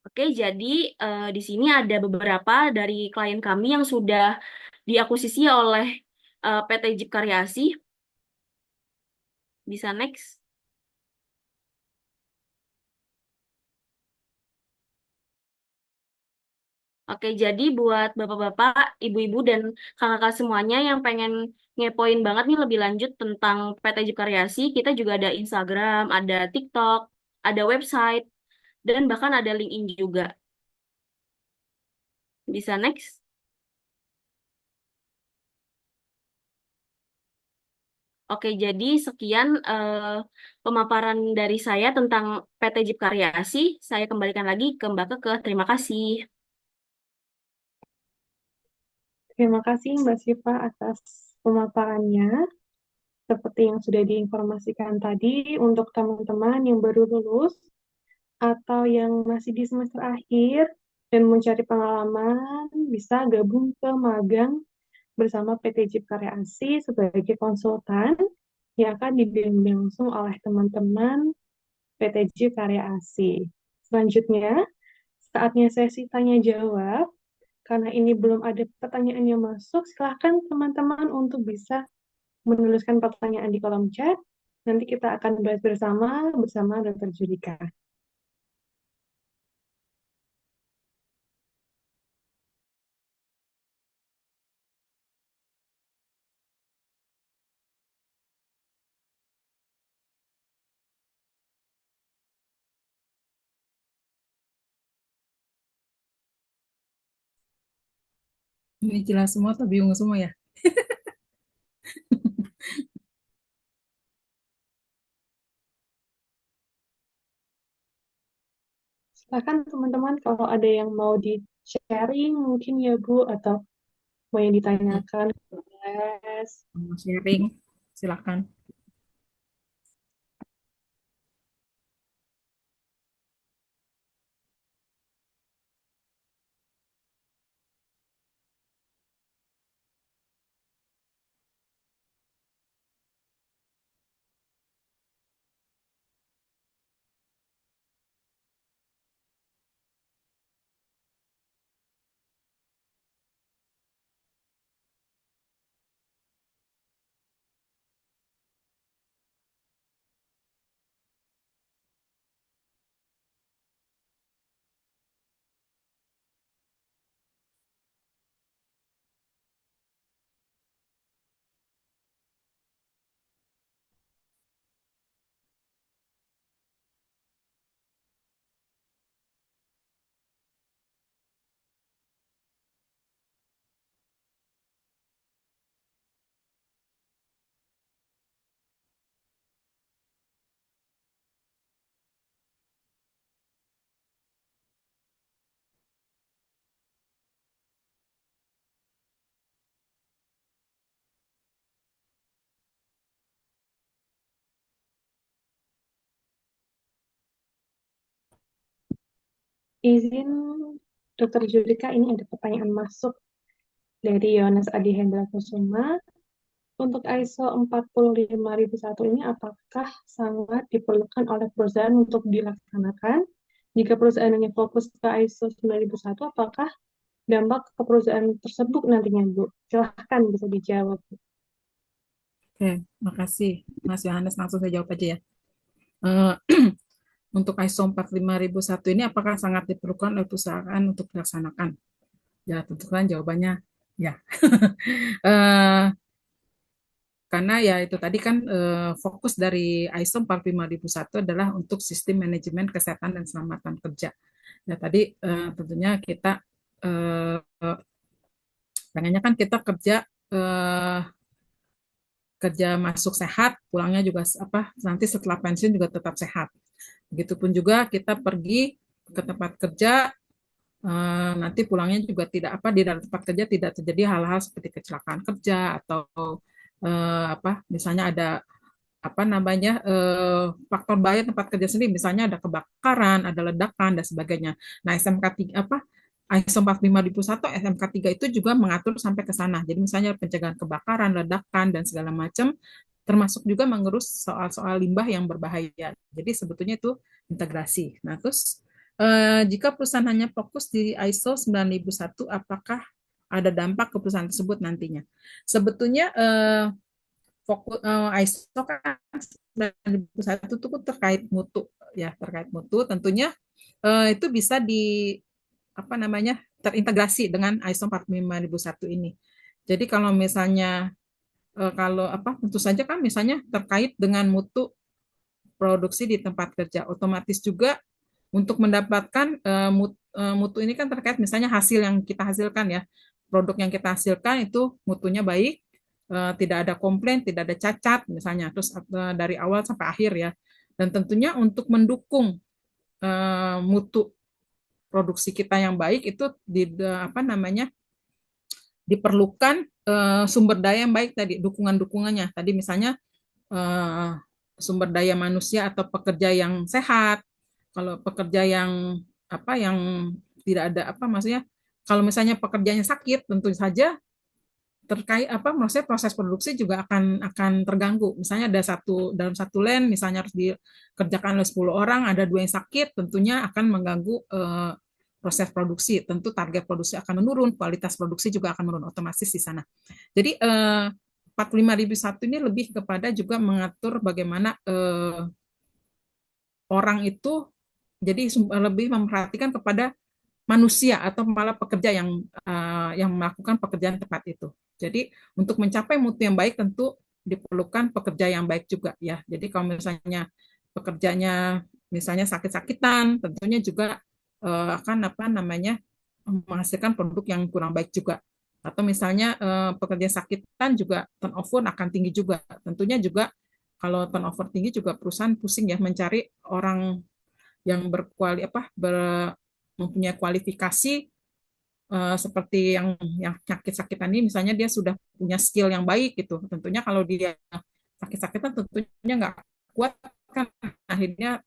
Oke, jadi di sini ada beberapa dari klien kami yang sudah diakuisisi oleh PT Jeep Karyasi. Bisa next? Oke, jadi buat bapak-bapak, ibu-ibu, dan kakak-kakak semuanya yang pengen ngepoin banget nih lebih lanjut tentang PT Jeep Karyasi, kita juga ada Instagram, ada TikTok, ada website, dan bahkan ada LinkedIn juga. Bisa next? Oke, jadi sekian pemaparan dari saya tentang PT Jeep Karyasi. Saya kembalikan lagi ke Mbak Keke. Terima kasih. Terima kasih Mbak Siva atas pemaparannya. Seperti yang sudah diinformasikan tadi, untuk teman-teman yang baru lulus atau yang masih di semester akhir dan mencari pengalaman, bisa gabung ke magang bersama PT Jeep Karya Asih sebagai konsultan yang akan dibimbing langsung oleh teman-teman PT Jeep Karya Asih. Selanjutnya, saatnya sesi tanya jawab. Karena ini belum ada pertanyaan yang masuk, silahkan teman-teman untuk bisa menuliskan pertanyaan di kolom chat. Nanti kita akan bahas bersama Dr. Judika. Ini jelas semua atau bingung semua ya? Silahkan teman-teman kalau ada yang mau di-sharing mungkin ya Bu, atau mau yang ditanyakan ke kelas. Mau sharing, silakan. izin Dr. Judika, ini ada pertanyaan masuk dari Yohanes Adi Hendra Kusuma. Untuk ISO 45001 ini apakah sangat diperlukan oleh perusahaan untuk dilaksanakan? Jika perusahaannya fokus ke ISO 9001, apakah dampak ke perusahaan tersebut nantinya, Bu? Silahkan bisa dijawab. Oke, makasih Mas Yohanes, langsung saya jawab aja ya. Eh, untuk ISO 45001 ini apakah sangat diperlukan oleh perusahaan untuk dilaksanakan? Ya, tentu kan jawabannya ya. Eh, karena ya itu tadi kan fokus dari ISO 45001 adalah untuk sistem manajemen kesehatan dan keselamatan kerja. Ya tadi tentunya kita eh, pengennya kan kita eh, kerja masuk sehat, pulangnya juga apa nanti setelah pensiun juga tetap sehat. Begitupun juga kita pergi ke tempat kerja, nanti pulangnya juga tidak apa di dalam tempat kerja tidak terjadi hal-hal seperti kecelakaan kerja atau apa misalnya ada apa namanya faktor bahaya tempat kerja sendiri, misalnya ada kebakaran, ada ledakan dan sebagainya. Nah, SMK 3 apa ISO 45001 SMK 3 itu juga mengatur sampai ke sana. Jadi misalnya pencegahan kebakaran, ledakan dan segala macam, termasuk juga mengurus soal-soal limbah yang berbahaya. Jadi sebetulnya itu integrasi. Nah, terus jika perusahaan hanya fokus di ISO 9001, apakah ada dampak ke perusahaan tersebut nantinya? Sebetulnya fokus ISO kan 9001 itu terkait mutu ya, terkait mutu tentunya itu bisa di apa namanya terintegrasi dengan ISO 45001 ini. Jadi kalau misalnya kalau apa tentu saja kan misalnya terkait dengan mutu produksi di tempat kerja, otomatis juga untuk mendapatkan mutu ini kan terkait misalnya hasil yang kita hasilkan ya, produk yang kita hasilkan itu mutunya baik, tidak ada komplain, tidak ada cacat misalnya, terus dari awal sampai akhir ya. Dan tentunya untuk mendukung mutu produksi kita yang baik itu di apa namanya diperlukan sumber daya yang baik tadi, dukungan-dukungannya. Tadi misalnya eh, sumber daya manusia atau pekerja yang sehat. Kalau pekerja yang apa yang tidak ada apa maksudnya kalau misalnya pekerjanya sakit tentu saja terkait apa maksudnya proses produksi juga akan terganggu. Misalnya ada satu dalam satu line misalnya harus dikerjakan oleh 10 orang, ada dua yang sakit, tentunya akan mengganggu proses produksi. Tentu target produksi akan menurun, kualitas produksi juga akan menurun otomatis di sana. Jadi 45001 ini lebih kepada juga mengatur bagaimana orang itu jadi lebih memperhatikan kepada manusia atau malah pekerja yang melakukan pekerjaan tepat itu. Jadi untuk mencapai mutu yang baik tentu diperlukan pekerja yang baik juga ya. Jadi kalau misalnya pekerjanya misalnya sakit-sakitan, tentunya juga akan apa namanya menghasilkan produk yang kurang baik juga. Atau misalnya pekerja sakitan juga turnover akan tinggi juga. Tentunya juga kalau turnover tinggi juga perusahaan pusing ya mencari orang yang mempunyai kualifikasi seperti yang sakit-sakitan ini misalnya dia sudah punya skill yang baik gitu. Tentunya kalau dia sakit-sakitan tentunya nggak kuat kan akhirnya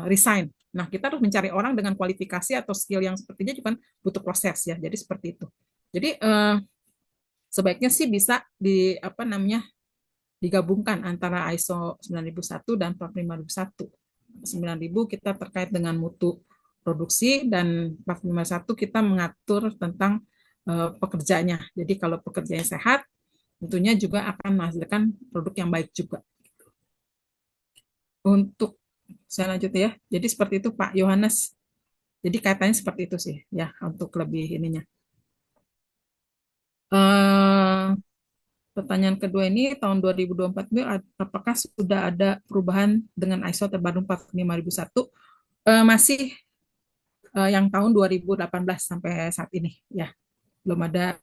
resign. Nah, kita harus mencari orang dengan kualifikasi atau skill yang sepertinya juga butuh proses ya. Jadi seperti itu. Jadi sebaiknya sih bisa di apa namanya digabungkan antara ISO 9001 dan 45001. 9000 kita terkait dengan mutu produksi dan 451 kita mengatur tentang pekerjanya. Jadi kalau pekerjanya sehat, tentunya juga akan menghasilkan produk yang baik juga. Untuk saya lanjut ya. Jadi seperti itu Pak Yohanes. Jadi kaitannya seperti itu sih ya untuk lebih ininya. Eh, Pertanyaan kedua ini tahun 2024 ini apakah sudah ada perubahan dengan ISO terbaru 45001? Masih yang tahun 2018 sampai saat ini ya. Belum ada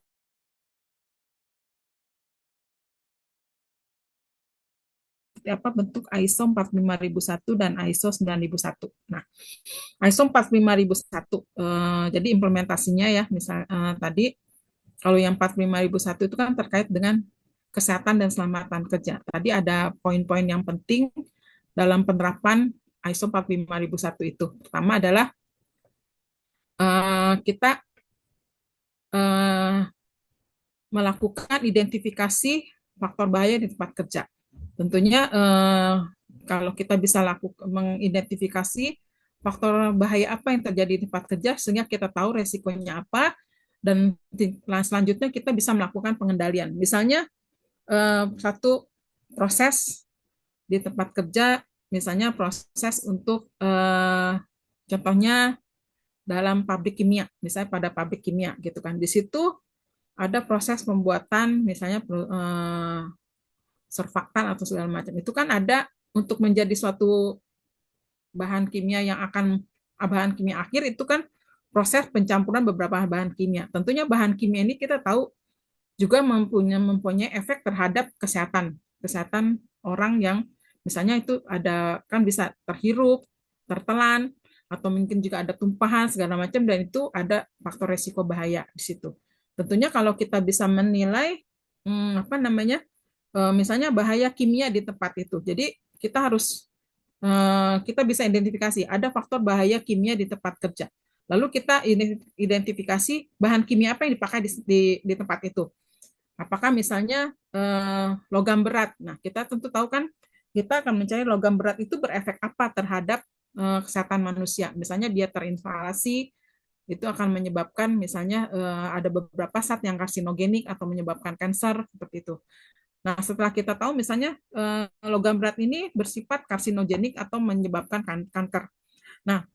apa bentuk ISO 45001 dan ISO 9001. Nah, ISO 45001 jadi implementasinya ya misal tadi kalau yang 45001 itu kan terkait dengan kesehatan dan keselamatan kerja. Tadi ada poin-poin yang penting dalam penerapan ISO 45001 itu. Pertama adalah kita melakukan identifikasi faktor bahaya di tempat kerja. Tentunya kalau kita bisa mengidentifikasi faktor bahaya apa yang terjadi di tempat kerja sehingga kita tahu resikonya apa, dan selanjutnya kita bisa melakukan pengendalian. Misalnya satu proses di tempat kerja, misalnya proses untuk contohnya dalam pabrik kimia, misalnya pada pabrik kimia gitu kan. Di situ ada proses pembuatan misalnya surfaktan atau segala macam. Itu kan ada untuk menjadi suatu bahan kimia yang akan bahan kimia akhir, itu kan proses pencampuran beberapa bahan kimia. Tentunya bahan kimia ini kita tahu juga mempunyai efek terhadap kesehatan orang yang misalnya itu ada kan bisa terhirup, tertelan, atau mungkin juga ada tumpahan segala macam, dan itu ada faktor resiko bahaya di situ. Tentunya kalau kita bisa menilai apa namanya misalnya bahaya kimia di tempat itu, jadi kita bisa identifikasi ada faktor bahaya kimia di tempat kerja. Lalu kita identifikasi bahan kimia apa yang dipakai di tempat itu. Apakah misalnya logam berat? Nah, kita tentu tahu kan kita akan mencari logam berat itu berefek apa terhadap kesehatan manusia. Misalnya dia terinhalasi, itu akan menyebabkan misalnya ada beberapa zat yang karsinogenik atau menyebabkan kanker seperti itu. Nah, setelah kita tahu misalnya logam berat ini bersifat karsinogenik atau menyebabkan kanker. Nah,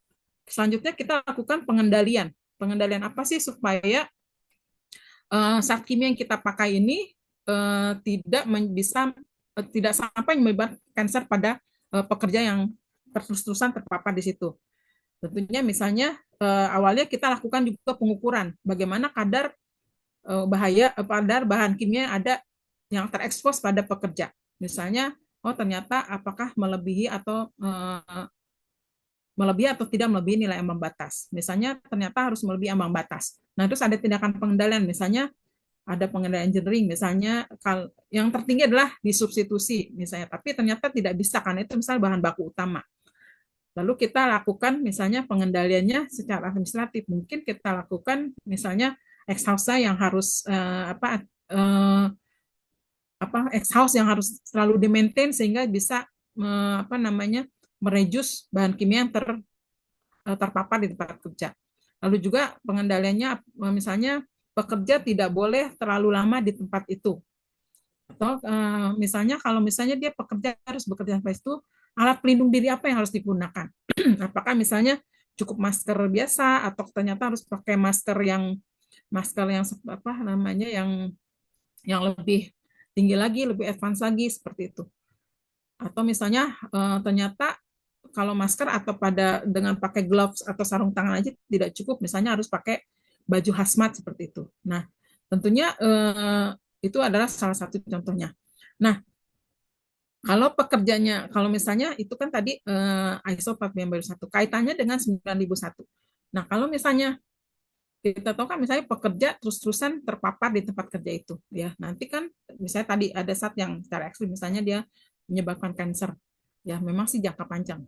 selanjutnya kita lakukan pengendalian. Pengendalian apa sih supaya zat kimia yang kita pakai ini tidak sampai menyebabkan kanker pada pekerja yang terus-terusan terpapar di situ. Tentunya misalnya awalnya kita lakukan juga pengukuran bagaimana kadar kadar bahan kimia ada yang terekspos pada pekerja. Misalnya, ternyata apakah melebihi atau tidak melebihi nilai ambang batas. Misalnya ternyata harus melebihi ambang batas. Nah, terus ada tindakan pengendalian, misalnya ada pengendalian engineering, misalnya yang tertinggi adalah disubstitusi, misalnya, tapi ternyata tidak bisa karena itu misalnya bahan baku utama. Lalu kita lakukan misalnya pengendaliannya secara administratif. Mungkin kita lakukan misalnya exhaust yang harus exhaust yang harus selalu di-maintain sehingga bisa mereduce bahan kimia yang terpapar di tempat kerja. Lalu juga pengendaliannya misalnya pekerja tidak boleh terlalu lama di tempat itu. Atau misalnya kalau misalnya dia pekerja harus bekerja sampai itu, alat pelindung diri apa yang harus digunakan? Apakah misalnya cukup masker biasa atau ternyata harus pakai masker yang yang lebih tinggi lagi, lebih advance lagi seperti itu. Atau misalnya ternyata kalau masker atau dengan pakai gloves atau sarung tangan aja tidak cukup, misalnya harus pakai baju hazmat seperti itu. Nah, tentunya itu adalah salah satu contohnya. Nah, kalau misalnya itu kan tadi ISO 14001 kaitannya dengan 9001. Nah, kalau misalnya kita tahu kan misalnya pekerja terus-terusan terpapar di tempat kerja itu, ya nanti kan misalnya tadi ada zat yang secara ekstrim, misalnya dia menyebabkan kanker, ya memang sih jangka panjang.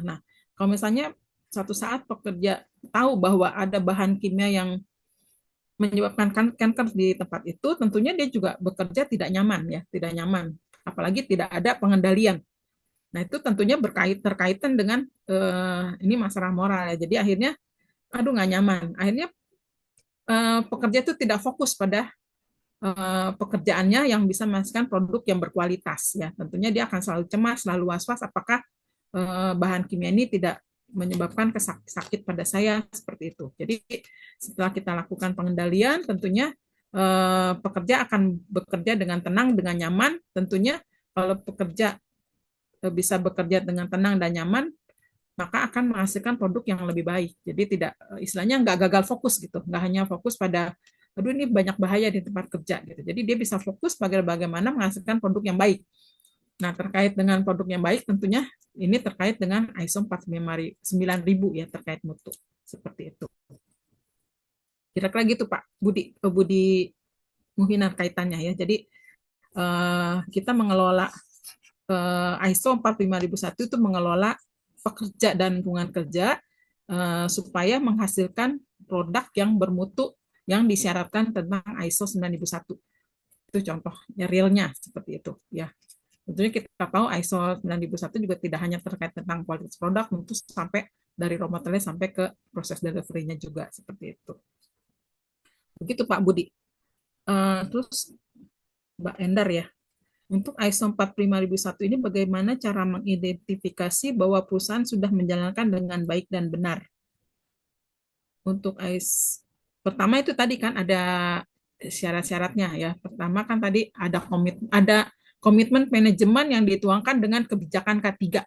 Nah, kalau misalnya suatu saat pekerja tahu bahwa ada bahan kimia yang menyebabkan kanker di tempat itu, tentunya dia juga bekerja tidak nyaman, apalagi tidak ada pengendalian. Nah, itu tentunya berkaitan dengan ini masalah moral ya. Jadi akhirnya nggak nyaman. Akhirnya pekerja itu tidak fokus pada pekerjaannya yang bisa menghasilkan produk yang berkualitas ya. Tentunya dia akan selalu cemas, selalu was-was apakah bahan kimia ini tidak menyebabkan sakit pada saya seperti itu. Jadi setelah kita lakukan pengendalian, tentunya pekerja akan bekerja dengan tenang, dengan nyaman. Tentunya kalau pekerja bisa bekerja dengan tenang dan nyaman, maka akan menghasilkan produk yang lebih baik. Jadi tidak istilahnya nggak gagal fokus gitu, nggak hanya fokus pada aduh ini banyak bahaya di tempat kerja gitu. Jadi dia bisa fokus bagaimana menghasilkan produk yang baik. Nah, terkait dengan produk yang baik tentunya ini terkait dengan ISO 49000 ya, terkait mutu. Seperti itu. Kira-kira gitu Pak Budi Muhinar kaitannya ya. Jadi kita mengelola ISO 45001 itu mengelola pekerja dan lingkungan kerja supaya menghasilkan produk yang bermutu yang disyaratkan tentang ISO 9001. Itu contohnya realnya seperti itu ya. Tentunya kita tahu ISO 9001 juga tidak hanya terkait tentang kualitas produk, tentu sampai dari raw material sampai ke proses delivery-nya juga seperti itu. Begitu Pak Budi. Terus Mbak Endar ya, untuk ISO 45001 ini bagaimana cara mengidentifikasi bahwa perusahaan sudah menjalankan dengan baik dan benar? Untuk ISO pertama itu tadi kan ada syarat-syaratnya ya. Pertama kan tadi ada komitmen manajemen yang dituangkan dengan kebijakan K3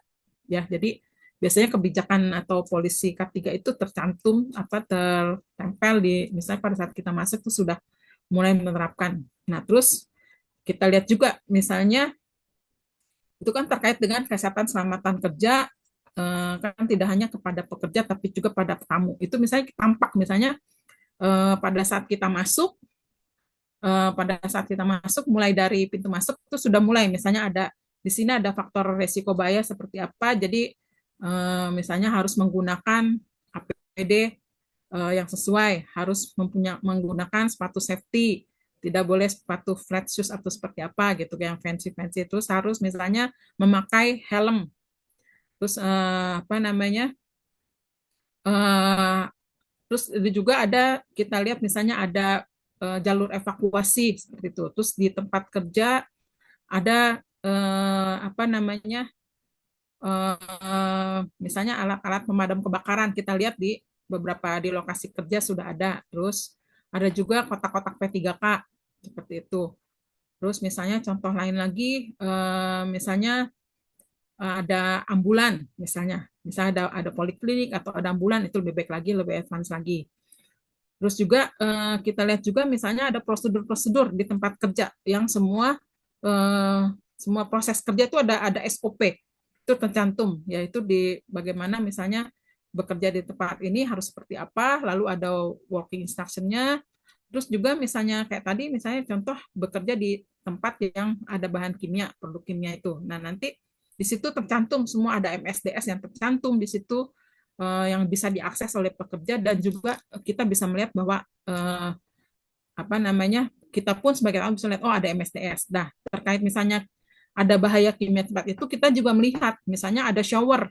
ya. Jadi biasanya kebijakan atau polisi K3 itu tercantum tertempel di misalnya pada saat kita masuk itu sudah mulai menerapkan. Nah, terus kita lihat juga misalnya itu kan terkait dengan kesehatan selamatan kerja kan tidak hanya kepada pekerja tapi juga pada tamu. Itu misalnya tampak misalnya pada saat kita masuk mulai dari pintu masuk itu sudah mulai misalnya ada di sini ada faktor resiko bahaya seperti apa. Jadi misalnya harus menggunakan APD yang sesuai, harus menggunakan sepatu safety, tidak boleh sepatu flat shoes atau seperti apa gitu yang fancy-fancy. Terus harus misalnya memakai helm. Terus apa namanya? Terus juga ada kita lihat misalnya ada jalur evakuasi seperti itu. Terus di tempat kerja ada apa namanya? Misalnya alat-alat pemadam kebakaran kita lihat di beberapa di lokasi kerja sudah ada. Terus ada juga kotak-kotak P3K seperti itu. Terus misalnya contoh lain lagi misalnya ada ambulan misalnya ada poliklinik atau ada ambulan itu lebih baik lagi, lebih advance lagi. Terus juga kita lihat juga misalnya ada prosedur-prosedur di tempat kerja yang semua proses kerja itu ada SOP itu tercantum, yaitu di bagaimana misalnya bekerja di tempat ini harus seperti apa, lalu ada working instruction-nya. Terus juga misalnya kayak tadi misalnya contoh bekerja di tempat yang ada bahan kimia, produk kimia itu. Nah, nanti di situ tercantum semua ada MSDS yang tercantum di situ yang bisa diakses oleh pekerja dan juga kita bisa melihat bahwa apa namanya kita pun sebagai orang bisa lihat oh ada MSDS. Nah, terkait misalnya ada bahaya kimia tempat itu kita juga melihat misalnya ada shower,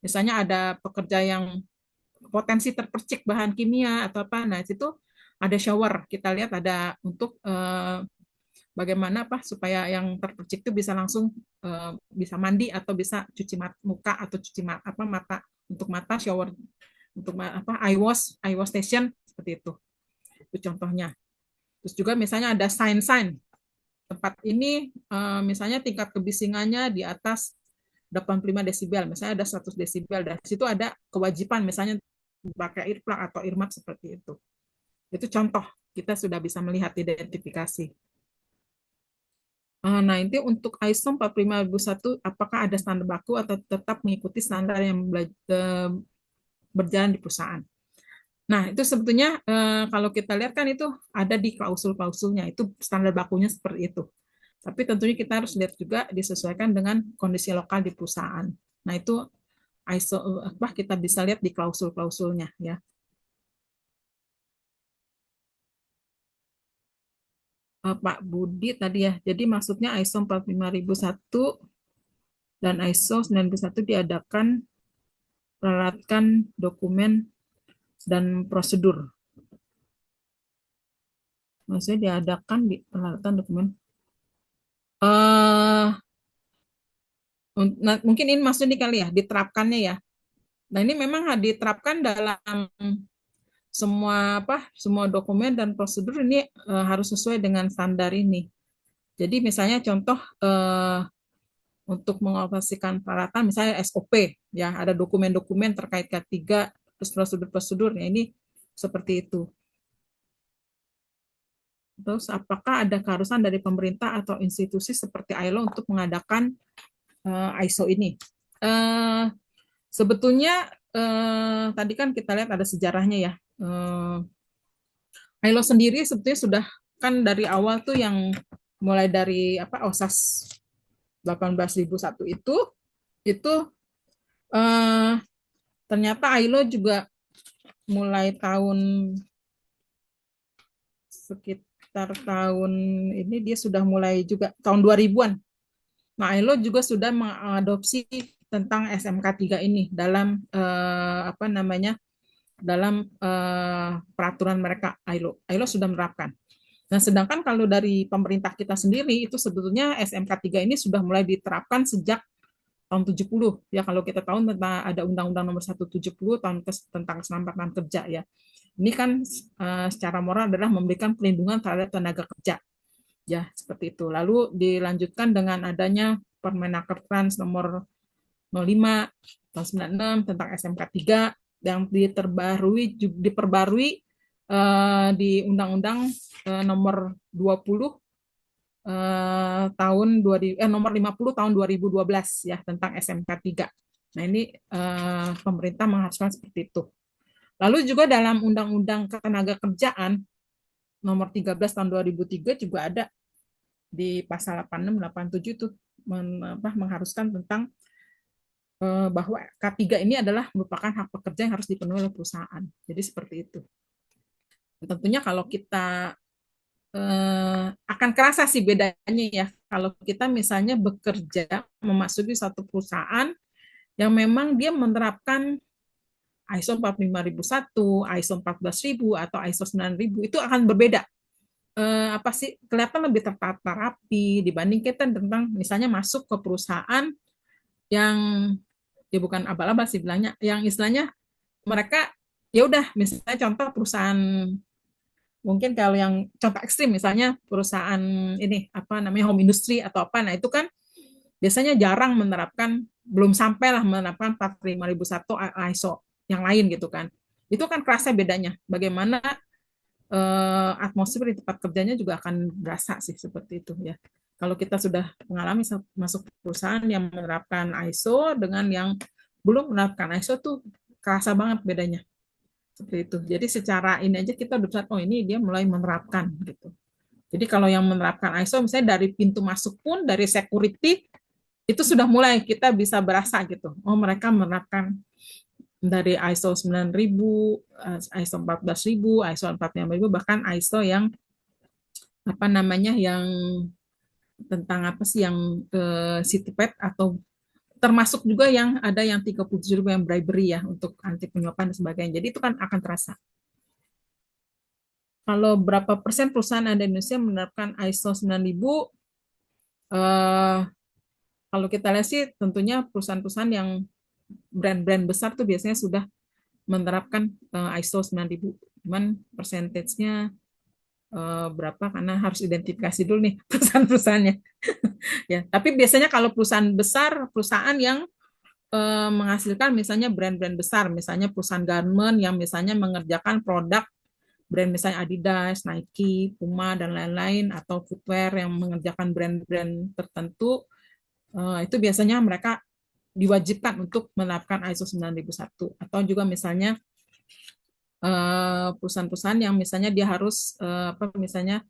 misalnya ada pekerja yang potensi terpercik bahan kimia atau apa. Nah, itu ada shower. Kita lihat ada untuk bagaimana supaya yang terpercik itu bisa langsung bisa mandi atau bisa cuci muka atau cuci mata untuk mata shower untuk eye wash station seperti itu. Itu contohnya. Terus juga misalnya ada sign tempat ini misalnya tingkat kebisingannya di atas 85 desibel, misalnya ada 100 desibel, dan situ ada kewajiban misalnya pakai earplug atau earmuff seperti itu. Itu contoh, kita sudah bisa melihat identifikasi. Nah, ini untuk ISO 45001, apakah ada standar baku atau tetap mengikuti standar yang berjalan di perusahaan? Nah, itu sebetulnya kalau kita lihat kan itu ada di klausul-klausulnya, itu standar bakunya seperti itu. Tapi tentunya kita harus lihat juga disesuaikan dengan kondisi lokal di perusahaan. Nah, itu ISO kita bisa lihat di klausul-klausulnya ya. Pak Budi tadi ya. Jadi maksudnya ISO 45001 dan ISO 9001 diadakan peralatan dokumen dan prosedur. Maksudnya diadakan di peralatan dokumen. Mungkin ini maksudnya kali ya, diterapkannya ya. Nah, ini memang diterapkan dalam semua dokumen dan prosedur ini harus sesuai dengan standar ini. Jadi misalnya contoh untuk mengoperasikan peralatan misalnya SOP ya, ada dokumen-dokumen terkait K3 terus prosedur-prosedurnya ini seperti itu. Terus apakah ada keharusan dari pemerintah atau institusi seperti ILO untuk mengadakan ISO ini? Sebetulnya tadi kan kita lihat ada sejarahnya ya. ILO sendiri sebetulnya sudah kan dari awal tuh yang mulai dari OSAS 18.001 itu ternyata ILO juga mulai sekitar tahun ini dia sudah mulai juga tahun 2000-an. Nah, ILO juga sudah mengadopsi tentang SMK 3 ini dalam dalam peraturan mereka. ILO sudah menerapkan. Nah, sedangkan kalau dari pemerintah kita sendiri itu sebetulnya SMK 3 ini sudah mulai diterapkan sejak tahun 70 ya. Kalau kita tahu tentang ada Undang-Undang Nomor 170 tentang keselamatan kerja ya. Ini kan secara moral adalah memberikan perlindungan terhadap tenaga kerja. Ya, seperti itu. Lalu dilanjutkan dengan adanya Permenaker Trans nomor 05 tahun 96 tentang SMK 3 yang diperbarui di Undang-Undang nomor 20 nomor 50 tahun 2012 ya tentang SMK 3. Nah, ini pemerintah mengharuskan seperti itu. Lalu juga dalam Undang-Undang Ketenagakerjaan nomor 13 tahun 2003 juga ada di pasal 86 87 itu mengharuskan tentang bahwa K3 ini adalah merupakan hak pekerja yang harus dipenuhi oleh perusahaan. Jadi seperti itu. Tentunya kalau kita akan kerasa sih bedanya ya kalau kita misalnya bekerja memasuki satu perusahaan yang memang dia menerapkan ISO 45001, ISO 14000 atau ISO 9000 itu akan berbeda. Apa sih kelihatan lebih tertata rapi dibanding kita tentang misalnya masuk ke perusahaan yang ya bukan abal-abal sih bilangnya, yang istilahnya mereka ya udah misalnya contoh perusahaan mungkin kalau yang contoh ekstrim misalnya perusahaan ini apa namanya home industry atau apa, nah itu kan biasanya jarang menerapkan, belum sampai lah menerapkan 45001 ISO yang lain gitu kan. Itu kan kerasa bedanya. Bagaimana atmosfer di tempat kerjanya juga akan berasa sih seperti itu ya. Kalau kita sudah mengalami masuk perusahaan yang menerapkan ISO dengan yang belum menerapkan ISO tuh kerasa banget bedanya. Seperti itu. Jadi secara ini aja kita udah bisa, oh ini dia mulai menerapkan gitu. Jadi kalau yang menerapkan ISO misalnya dari pintu masuk pun dari security itu sudah mulai kita bisa berasa gitu. Oh mereka menerapkan dari ISO 9000, ISO 14000, ISO 45000 bahkan ISO yang apa namanya yang tentang apa sih yang CityPad atau termasuk juga yang ada yang 37 yang bribery ya untuk anti penyuapan dan sebagainya. Jadi itu kan akan terasa. Kalau berapa persen perusahaan ada di Indonesia menerapkan ISO 9000, kalau kita lihat sih tentunya perusahaan-perusahaan yang brand-brand besar tuh biasanya sudah menerapkan ISO 9000. Cuman persentasenya berapa karena harus identifikasi dulu nih perusahaan-perusahaannya. Ya, tapi biasanya kalau perusahaan besar, perusahaan yang menghasilkan misalnya brand-brand besar, misalnya perusahaan garment yang misalnya mengerjakan produk brand misalnya Adidas, Nike, Puma, dan lain-lain, atau footwear yang mengerjakan brand-brand tertentu, itu biasanya mereka diwajibkan untuk menerapkan ISO 9001. Atau juga misalnya perusahaan-perusahaan yang misalnya dia harus misalnya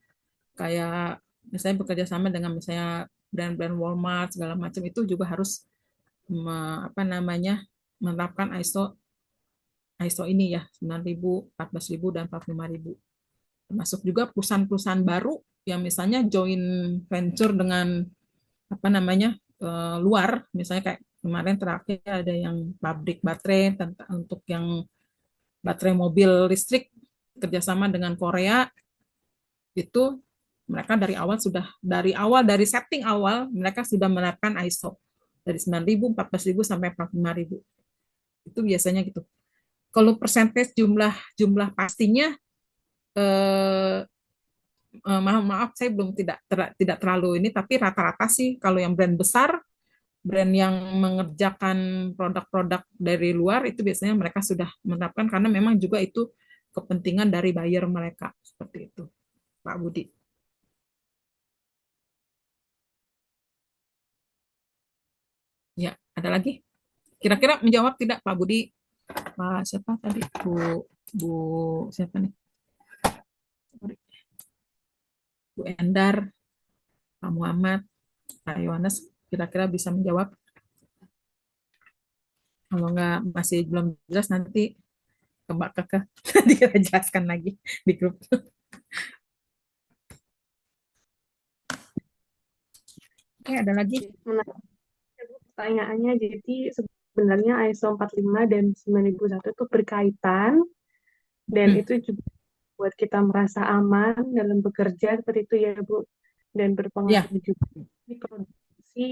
kayak misalnya bekerja sama dengan misalnya brand-brand Walmart segala macam itu juga harus menerapkan ISO ini ya 9000, 14000 dan 45000. Termasuk juga perusahaan-perusahaan baru yang misalnya joint venture dengan luar, misalnya kayak kemarin terakhir ada yang pabrik baterai untuk yang baterai mobil listrik kerjasama dengan Korea, itu mereka dari setting awal mereka sudah menerapkan ISO dari 9000, 14000 sampai 45000. Itu biasanya gitu. Kalau persentase jumlah pastinya maaf saya belum tidak terlalu ini, tapi rata-rata sih kalau yang brand besar, brand yang mengerjakan produk-produk dari luar itu biasanya mereka sudah menerapkan karena memang juga itu kepentingan dari buyer mereka seperti itu, Pak Budi. Ya, ada lagi? Kira-kira menjawab tidak Pak Budi? Pak siapa tadi? Bu siapa nih? Bu Endar, Pak Muhammad, Pak Yohanes, kira-kira bisa menjawab? Kalau nggak masih belum jelas nanti Mbak Keke. Nanti kita jelaskan lagi di grup. Oke, ada lagi? Menarik ya, Bu, pertanyaannya. Jadi sebenarnya ISO 45 dan 9001 itu berkaitan, dan Hmm. itu juga buat kita merasa aman dalam bekerja seperti itu ya Bu, dan Ya, berpengaruh juga di produksi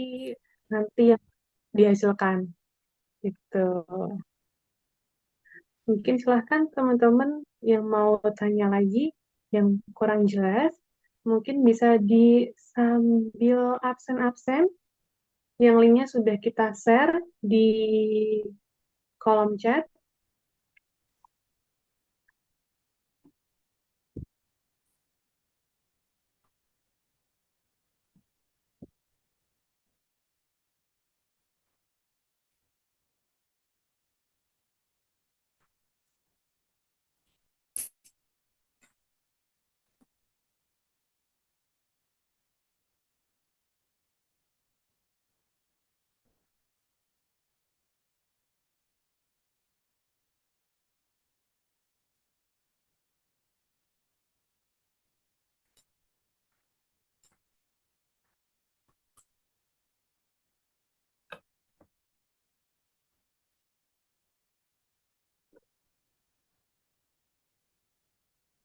nanti yang dihasilkan gitu. Mungkin silahkan teman-teman yang mau tanya lagi, yang kurang jelas, mungkin bisa di sambil absen-absen, yang linknya sudah kita share di kolom chat.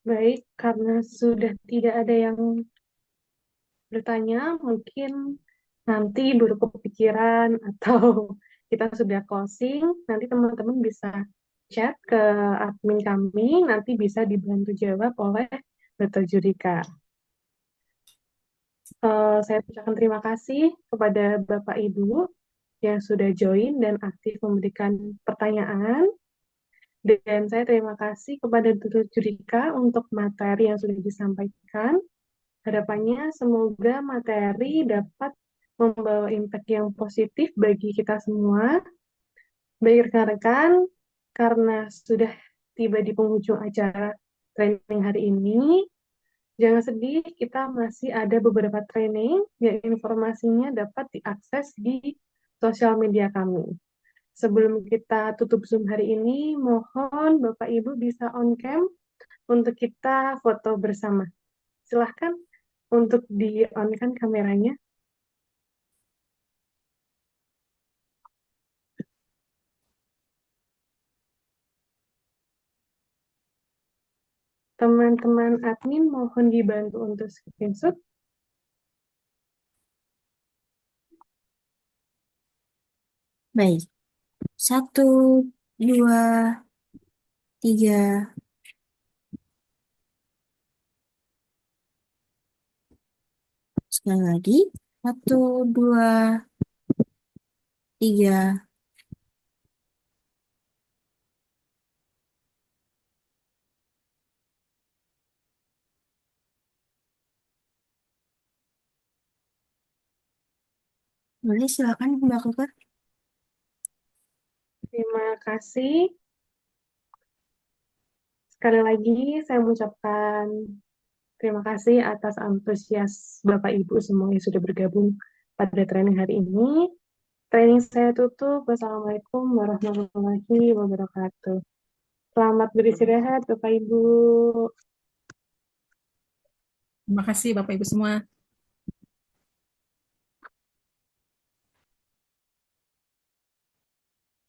Baik, karena sudah tidak ada yang bertanya, mungkin nanti baru kepikiran atau kita sudah closing, nanti teman-teman bisa chat ke admin kami, nanti bisa dibantu jawab oleh Dr. Judika. Saya ucapkan terima kasih kepada Bapak Ibu yang sudah join dan aktif memberikan pertanyaan. Dan saya terima kasih kepada Dr. Judika untuk materi yang sudah disampaikan. Harapannya semoga materi dapat membawa impact yang positif bagi kita semua. Baik rekan-rekan, karena sudah tiba di penghujung acara training hari ini, jangan sedih, kita masih ada beberapa training yang informasinya dapat diakses di sosial media kami. Sebelum kita tutup Zoom hari ini, mohon Bapak Ibu bisa on cam untuk kita foto bersama. Silahkan untuk di-on-kan kameranya. Teman-teman admin mohon dibantu untuk screenshot. Baik, 1, 2, 3. Sekali lagi, 1, 2, 3. Boleh silakan Mbak Keke. Terima kasih. Sekali lagi saya mengucapkan terima kasih atas antusias Bapak Ibu semua yang sudah bergabung pada training hari ini. Training saya tutup. Wassalamualaikum warahmatullahi wabarakatuh. Selamat beristirahat Bapak Ibu. terima kasih Bapak Ibu semua.